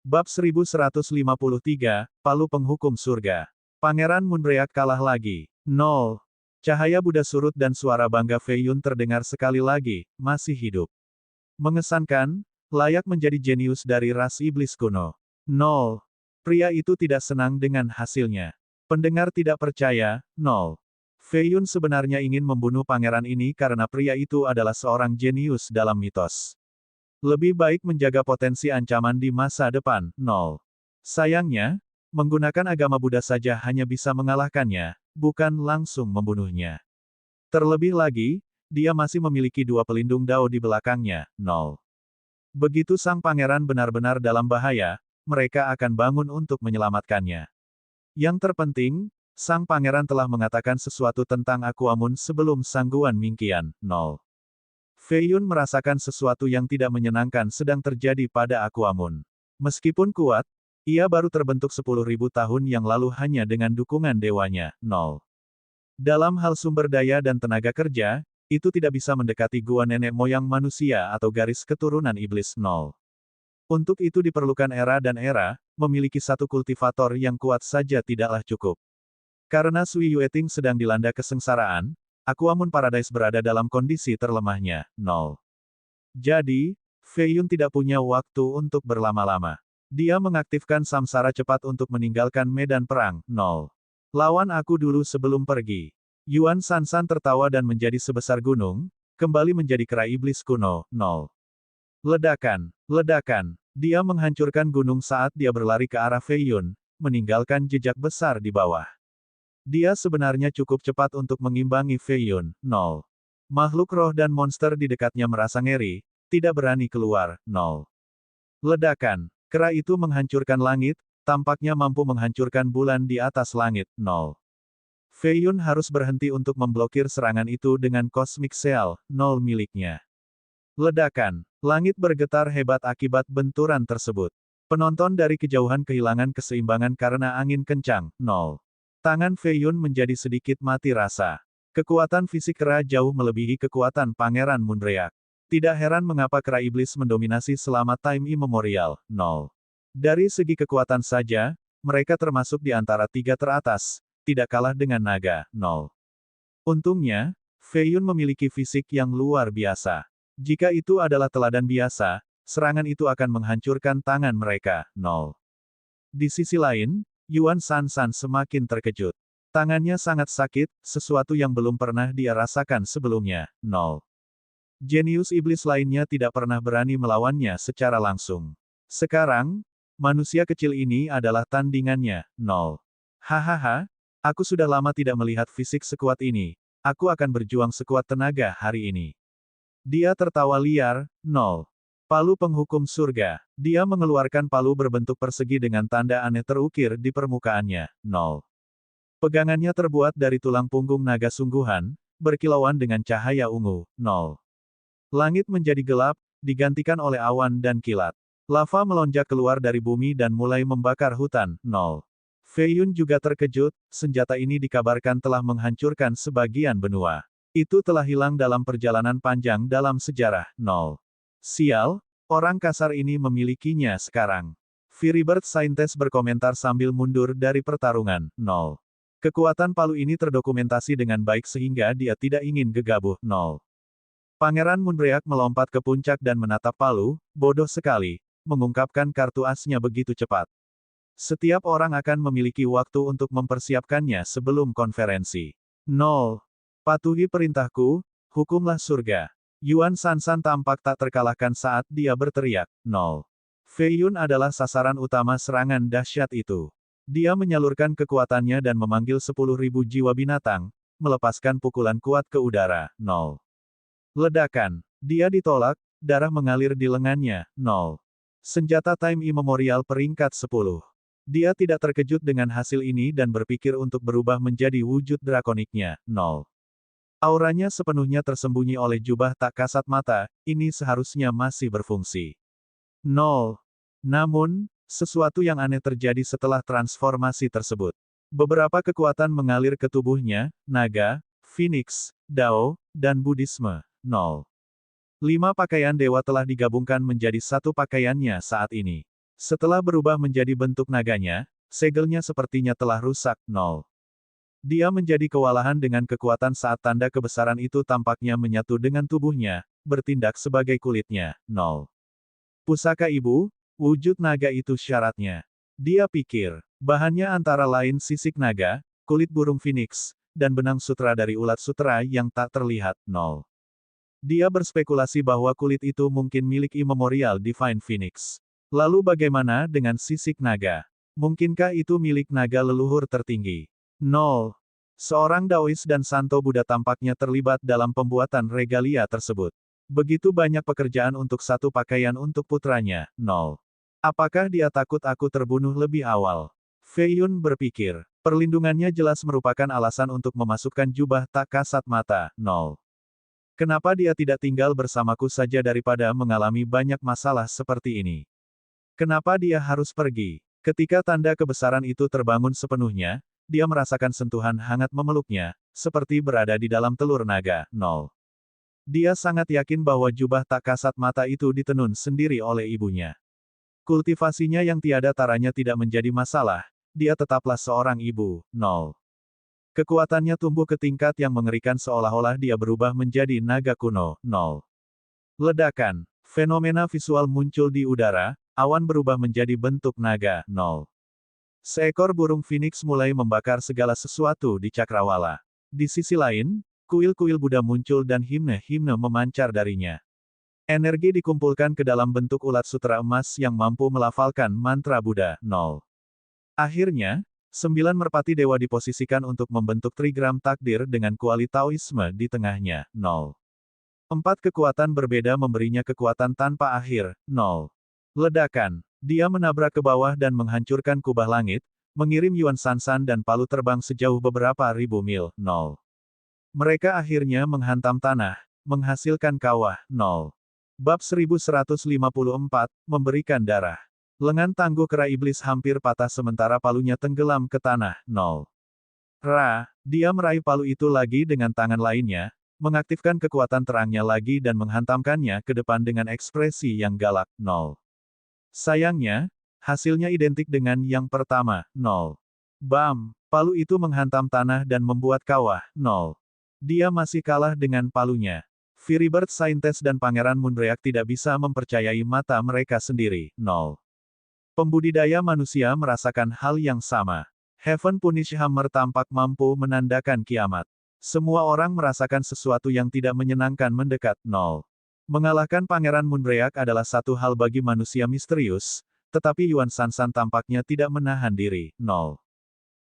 Bab 1153, Palu Penghukum Surga. Pangeran Moonbreak kalah lagi. 0. Cahaya Buddha surut dan suara bangga Fei Yun terdengar sekali lagi, masih hidup. Mengesankan, layak menjadi jenius dari ras iblis kuno. 0. Pria itu tidak senang dengan hasilnya. Pendengar tidak percaya, 0. Fei Yun sebenarnya ingin membunuh pangeran ini karena pria itu adalah seorang jenius dalam mitos. Lebih baik menjaga potensi ancaman di masa depan, 0. Sayangnya, menggunakan agama Buddha saja hanya bisa mengalahkannya, bukan langsung membunuhnya. Terlebih lagi, dia masih memiliki 2 pelindung Dao di belakangnya, 0. Begitu sang pangeran benar-benar dalam bahaya, mereka akan bangun untuk menyelamatkannya. Yang terpenting, sang pangeran telah mengatakan sesuatu tentang Aquamun sebelum Sangguan Mingqian, 0. Fei Yun merasakan sesuatu yang tidak menyenangkan sedang terjadi pada Aquamun. Meskipun kuat, ia baru terbentuk 10.000 tahun yang lalu hanya dengan dukungan dewanya, 0. Dalam hal sumber daya dan tenaga kerja, itu tidak bisa mendekati gua nenek moyang manusia atau garis keturunan iblis, 0. Untuk itu diperlukan era dan era, memiliki satu kultivator yang kuat saja tidaklah cukup. Karena Sui Yueting sedang dilanda kesengsaraan, Aquamoon Paradise berada dalam kondisi terlemahnya, 0. Jadi, Fei Yun tidak punya waktu untuk berlama-lama. Dia mengaktifkan samsara cepat untuk meninggalkan medan perang, 0. Lawan aku dulu sebelum pergi. Yuan Sansan tertawa dan menjadi sebesar gunung, kembali menjadi kera iblis kuno, 0. Ledakan, ledakan. Dia menghancurkan gunung saat dia berlari ke arah Fei Yun, meninggalkan jejak besar di bawah. Dia sebenarnya cukup cepat untuk mengimbangi Fei Yun, 0. Makhluk roh dan monster di dekatnya merasa ngeri, tidak berani keluar, 0. Ledakan. Kera itu menghancurkan langit, tampaknya mampu menghancurkan bulan di atas langit, 0. Fei Yun harus berhenti untuk memblokir serangan itu dengan Cosmic Seal, 0 miliknya. Ledakan. Langit bergetar hebat akibat benturan tersebut. Penonton dari kejauhan kehilangan keseimbangan karena angin kencang, 0. Tangan Fei Yun menjadi sedikit mati rasa. Kekuatan fisik kera jauh melebihi kekuatan Pangeran Moonreak. Tidak heran mengapa kera iblis mendominasi selama time immemorial, 0. Dari segi kekuatan saja, mereka termasuk di antara 3 teratas, tidak kalah dengan naga, 0. Untungnya, Fei Yun memiliki fisik yang luar biasa. Jika itu adalah teladan biasa, serangan itu akan menghancurkan tangan mereka, 0. Di sisi lain, Yuan Sansan semakin terkejut. Tangannya sangat sakit, sesuatu yang belum pernah dia rasakan sebelumnya, 0. Jenius iblis lainnya tidak pernah berani melawannya secara langsung. Sekarang, manusia kecil ini adalah tandingannya, 0. Hahaha, aku sudah lama tidak melihat fisik sekuat ini. Aku akan berjuang sekuat tenaga hari ini. Dia tertawa liar, 0. Palu penghukum surga. Dia mengeluarkan palu berbentuk persegi dengan tanda aneh terukir di permukaannya, 0. Pegangannya terbuat dari tulang punggung naga sungguhan, berkilauan dengan cahaya ungu, 0. Langit menjadi gelap, digantikan oleh awan dan kilat. Lava melonjak keluar dari bumi dan mulai membakar hutan, 0. Fei Yun juga terkejut, senjata ini dikabarkan telah menghancurkan sebagian benua. Itu telah hilang dalam perjalanan panjang dalam sejarah, 0. Sial, orang kasar ini memilikinya sekarang. Firibird Saintes berkomentar sambil mundur dari pertarungan, 0. Kekuatan palu ini terdokumentasi dengan baik sehingga dia tidak ingin gegabah, 0. Pangeran Moonreak melompat ke puncak dan menatap palu, bodoh sekali, mengungkapkan kartu asnya begitu cepat. Setiap orang akan memiliki waktu untuk mempersiapkannya sebelum konferensi. 0. Patuhi perintahku, hukumlah surga. Yuan Sansan tampak tak terkalahkan saat dia berteriak, 0. Fei Yun adalah sasaran utama serangan dahsyat itu. Dia menyalurkan kekuatannya dan memanggil 10.000 jiwa binatang, melepaskan pukulan kuat ke udara, 0. Ledakan. Dia ditolak, darah mengalir di lengannya, 0. Senjata time immemorial peringkat 10. Dia tidak terkejut dengan hasil ini dan berpikir untuk berubah menjadi wujud drakoniknya, 0. Auranya sepenuhnya tersembunyi oleh jubah tak kasat mata, ini seharusnya masih berfungsi. 0. Namun, sesuatu yang aneh terjadi setelah transformasi tersebut. Beberapa kekuatan mengalir ke tubuhnya, naga, Phoenix, Dao, dan Buddhisme. 0. 5 pakaian dewa telah digabungkan menjadi satu pakaiannya saat ini. Setelah berubah menjadi bentuk naganya, segelnya sepertinya telah rusak, 0. Dia menjadi kewalahan dengan kekuatan saat tanda kebesaran itu tampaknya menyatu dengan tubuhnya, bertindak sebagai kulitnya, 0. Pusaka ibu, wujud naga itu syaratnya. Dia pikir, bahannya antara lain sisik naga, kulit burung phoenix, dan benang sutra dari ulat sutra yang tak terlihat, 0. Dia berspekulasi bahwa kulit itu mungkin milik Immemorial Divine Phoenix. Lalu bagaimana dengan sisik naga? Mungkinkah itu milik naga leluhur tertinggi? 0. Seorang Daois dan Santo Buddha tampaknya terlibat dalam pembuatan regalia tersebut. Begitu banyak pekerjaan untuk satu pakaian untuk putranya, 0. Apakah dia takut aku terbunuh lebih awal? Fei Yun berpikir. Perlindungannya jelas merupakan alasan untuk memasukkan jubah tak kasat mata, 0. Kenapa dia tidak tinggal bersamaku saja daripada mengalami banyak masalah seperti ini? Kenapa dia harus pergi? Ketika tanda kebesaran itu terbangun sepenuhnya, dia merasakan sentuhan hangat memeluknya, seperti berada di dalam telur naga, 0. Dia sangat yakin bahwa jubah tak kasat mata itu ditenun sendiri oleh ibunya. Kultivasinya yang tiada taranya tidak menjadi masalah, dia tetaplah seorang ibu. 0. Kekuatannya tumbuh ke tingkat yang mengerikan seolah-olah dia berubah menjadi naga kuno. 0. Ledakan. Fenomena visual muncul di udara, awan berubah menjadi bentuk naga. 0. Seekor burung phoenix mulai membakar segala sesuatu di cakrawala. Di sisi lain, kuil-kuil Buddha muncul dan himne-himne memancar darinya. Energi dikumpulkan ke dalam bentuk ulat sutra emas yang mampu melafalkan mantra Buddha. 0. Akhirnya, 9 merpati dewa diposisikan untuk membentuk trigram takdir dengan kuali Taoisme di tengahnya. 0. 4 kekuatan berbeda memberinya kekuatan tanpa akhir. 0. Ledakan. Dia menabrak ke bawah dan menghancurkan kubah langit, mengirim Yuan Sansan dan Palu terbang sejauh beberapa ribu mil. 0. Mereka akhirnya menghantam tanah, menghasilkan kawah. 0. Bab 1154, memberikan darah. Lengan tangguh kera iblis hampir patah sementara palunya tenggelam ke tanah. 0. Dia meraih palu itu lagi dengan tangan lainnya, mengaktifkan kekuatan terangnya lagi dan menghantamkannya ke depan dengan ekspresi yang galak. 0. Sayangnya, hasilnya identik dengan yang pertama. 0. Bam! Palu itu menghantam tanah dan membuat kawah. 0. Dia masih kalah dengan palunya. Firibird Saintes dan Pangeran Moonbreak tidak bisa mempercayai mata mereka sendiri. 0. Pembudidaya manusia merasakan hal yang sama. Heaven Punish Hammer tampak mampu menandakan kiamat. Semua orang merasakan sesuatu yang tidak menyenangkan mendekat. 0. Mengalahkan Pangeran Moonbreak adalah satu hal bagi manusia misterius, tetapi Yuan Sansan tampaknya tidak menahan diri. 0.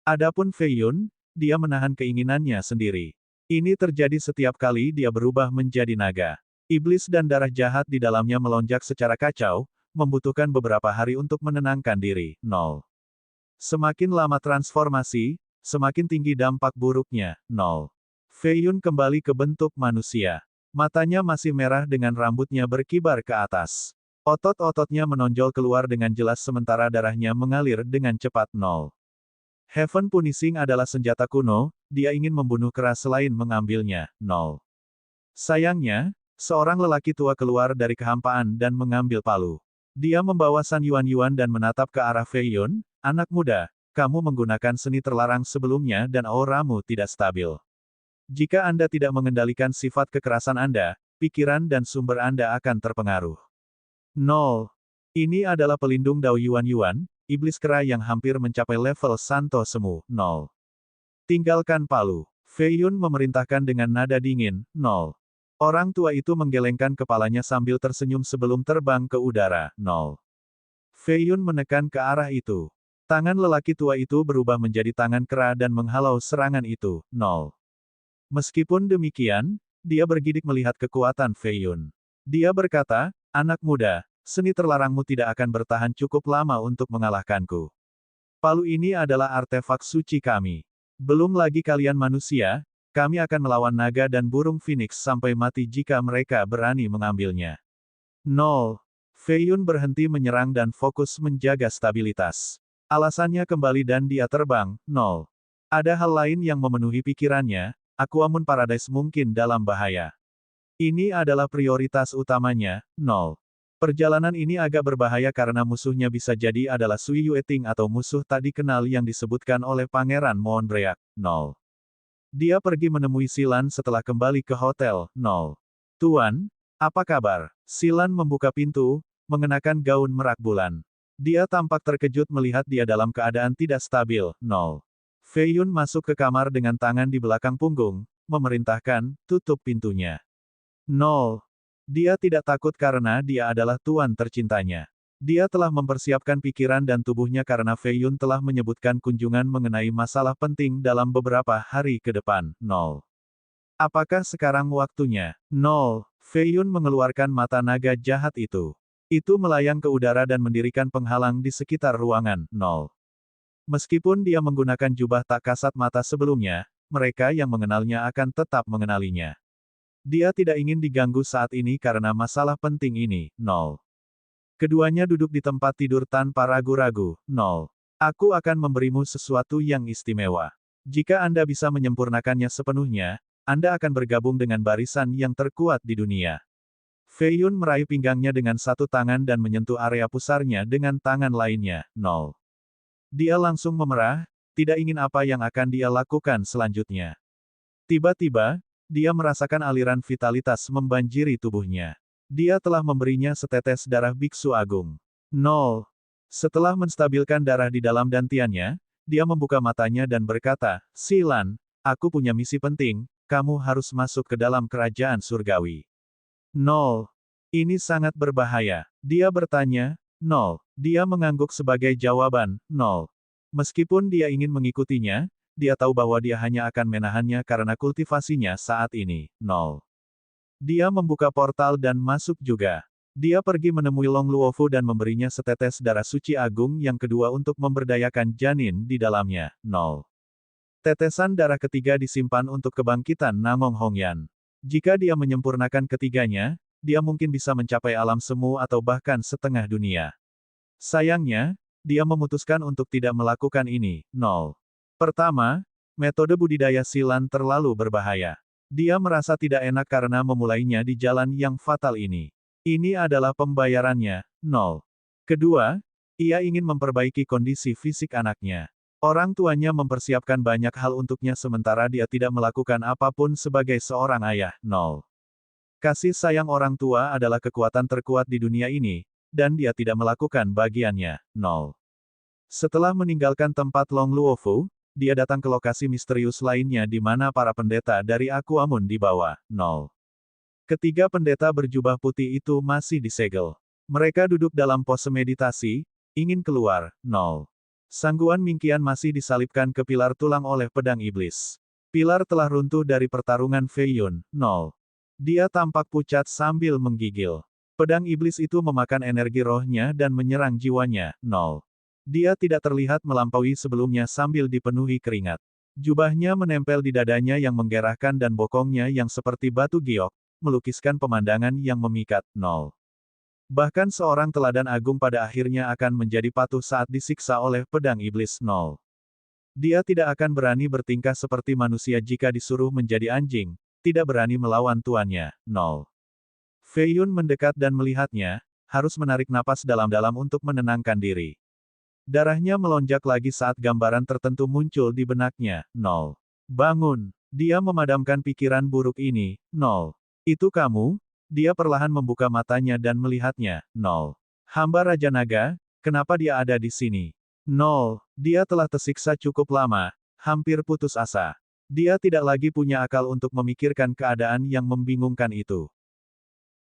Adapun Fei Yun, dia menahan keinginannya sendiri. Ini terjadi setiap kali dia berubah menjadi naga. Iblis dan darah jahat di dalamnya melonjak secara kacau, membutuhkan beberapa hari untuk menenangkan diri. 0. Semakin lama transformasi, semakin tinggi dampak buruknya. 0. Fei Yun kembali ke bentuk manusia. Matanya masih merah dengan rambutnya berkibar ke atas. Otot-ototnya menonjol keluar dengan jelas sementara darahnya mengalir dengan cepat. 0. Heaven Punishing adalah senjata kuno, dia ingin membunuh keras selain mengambilnya. 0. Sayangnya, seorang lelaki tua keluar dari kehampaan dan mengambil palu. Dia membawa San Yuan-Yuan dan menatap ke arah Fei Yun, anak muda, kamu menggunakan seni terlarang sebelumnya dan auramu tidak stabil. Jika Anda tidak mengendalikan sifat kekerasan Anda, pikiran dan sumber Anda akan terpengaruh. 0. Ini adalah pelindung Dao Yuan-Yuan, iblis kera yang hampir mencapai level Santo Semu. 0. Tinggalkan palu. Fei Yun memerintahkan dengan nada dingin. 0. Orang tua itu menggelengkan kepalanya sambil tersenyum sebelum terbang ke udara. 0. Fei Yun menekan ke arah itu. Tangan lelaki tua itu berubah menjadi tangan kera dan menghalau serangan itu. 0. Meskipun demikian, dia bergidik melihat kekuatan Fei Yun. Dia berkata, anak muda, seni terlarangmu tidak akan bertahan cukup lama untuk mengalahkanku. Palu ini adalah artefak suci kami. Belum lagi kalian manusia, kami akan melawan naga dan burung phoenix sampai mati jika mereka berani mengambilnya. 0. Fei Yun berhenti menyerang dan fokus menjaga stabilitas. Alasannya kembali dan dia terbang. 0. Ada hal lain yang memenuhi pikirannya, Aquamoon Paradise mungkin dalam bahaya. Ini adalah prioritas utamanya. 0. Perjalanan ini agak berbahaya karena musuhnya bisa jadi adalah Sui Yueting atau musuh tak dikenal yang disebutkan oleh Pangeran Moonbreak. 0. Dia pergi menemui Silan setelah kembali ke hotel. 0. Tuan, apa kabar? Silan membuka pintu, mengenakan gaun merak bulan. Dia tampak terkejut melihat dia dalam keadaan tidak stabil. 0. Fei Yun masuk ke kamar dengan tangan di belakang punggung, memerintahkan, tutup pintunya. 0. Dia tidak takut karena dia adalah tuan tercintanya. Dia telah mempersiapkan pikiran dan tubuhnya karena Fei Yun telah menyebutkan kunjungan mengenai masalah penting dalam beberapa hari ke depan. 0. Apakah sekarang waktunya? 0. Fei Yun mengeluarkan mata naga jahat itu. Itu melayang ke udara dan mendirikan penghalang di sekitar ruangan. 0. Meskipun dia menggunakan jubah tak kasat mata sebelumnya, mereka yang mengenalnya akan tetap mengenalinya. Dia tidak ingin diganggu saat ini karena masalah penting ini. 0. Keduanya duduk di tempat tidur tanpa ragu-ragu. 0. Aku akan memberimu sesuatu yang istimewa. Jika Anda bisa menyempurnakannya sepenuhnya, Anda akan bergabung dengan barisan yang terkuat di dunia. Fei Yun meraih pinggangnya dengan satu tangan dan menyentuh area pusarnya dengan tangan lainnya. 0. Dia langsung memerah, tidak ingin apa yang akan dia lakukan selanjutnya. Tiba-tiba, dia merasakan aliran vitalitas membanjiri tubuhnya. Dia telah memberinya setetes darah Biksu Agung. 0. Setelah menstabilkan darah di dalam dantiannya, dia membuka matanya dan berkata, Silan, aku punya misi penting, kamu harus masuk ke dalam kerajaan surgawi. 0. Ini sangat berbahaya. Dia bertanya, 0. Dia mengangguk sebagai jawaban, 0. Meskipun dia ingin mengikutinya, dia tahu bahwa dia hanya akan menahannya karena kultivasinya saat ini, 0. Dia membuka portal dan masuk juga. Dia pergi menemui Long Luofu dan memberinya setetes darah suci agung yang kedua untuk memberdayakan janin di dalamnya, 0. Tetesan darah ketiga disimpan untuk kebangkitan Namong Hongyan. Jika dia menyempurnakan ketiganya, dia mungkin bisa mencapai alam semu atau bahkan setengah dunia. Sayangnya, dia memutuskan untuk tidak melakukan ini, 0. Pertama, metode budidaya Silan terlalu berbahaya. Dia merasa tidak enak karena memulainya di jalan yang fatal ini. Ini adalah pembayarannya, 0. Kedua, ia ingin memperbaiki kondisi fisik anaknya. Orang tuanya mempersiapkan banyak hal untuknya sementara dia tidak melakukan apapun sebagai seorang ayah, 0. Kasih sayang orang tua adalah kekuatan terkuat di dunia ini, dan dia tidak melakukan bagiannya, 0. Setelah meninggalkan tempat Long Luofu, dia datang ke lokasi misterius lainnya di mana para pendeta dari Akuamun dibawa, 0. Ketiga pendeta berjubah putih itu masih disegel. Mereka duduk dalam pose meditasi, ingin keluar, 0. Sangguan Mingqian masih disalibkan ke pilar tulang oleh pedang iblis. Pilar telah runtuh dari pertarungan Fei Yun, 0. Dia tampak pucat sambil menggigil. Pedang iblis itu memakan energi rohnya dan menyerang jiwanya, 0. Dia tidak terlihat melampaui sebelumnya sambil dipenuhi keringat. Jubahnya menempel di dadanya yang menggerahkan dan bokongnya yang seperti batu giok, melukiskan pemandangan yang memikat, 0. Bahkan seorang teladan agung pada akhirnya akan menjadi patuh saat disiksa oleh pedang iblis, 0. Dia tidak akan berani bertingkah seperti manusia jika disuruh menjadi anjing, tidak berani melawan tuannya, 0. Fei Yun mendekat dan melihatnya, harus menarik napas dalam-dalam untuk menenangkan diri. Darahnya melonjak lagi saat gambaran tertentu muncul di benaknya, 0. Bangun. Dia memadamkan pikiran buruk ini, 0. Itu kamu? Dia perlahan membuka matanya dan melihatnya, 0. Hamba Raja Naga, kenapa dia ada di sini? 0. Dia telah tersiksa cukup lama, hampir putus asa. Dia tidak lagi punya akal untuk memikirkan keadaan yang membingungkan itu.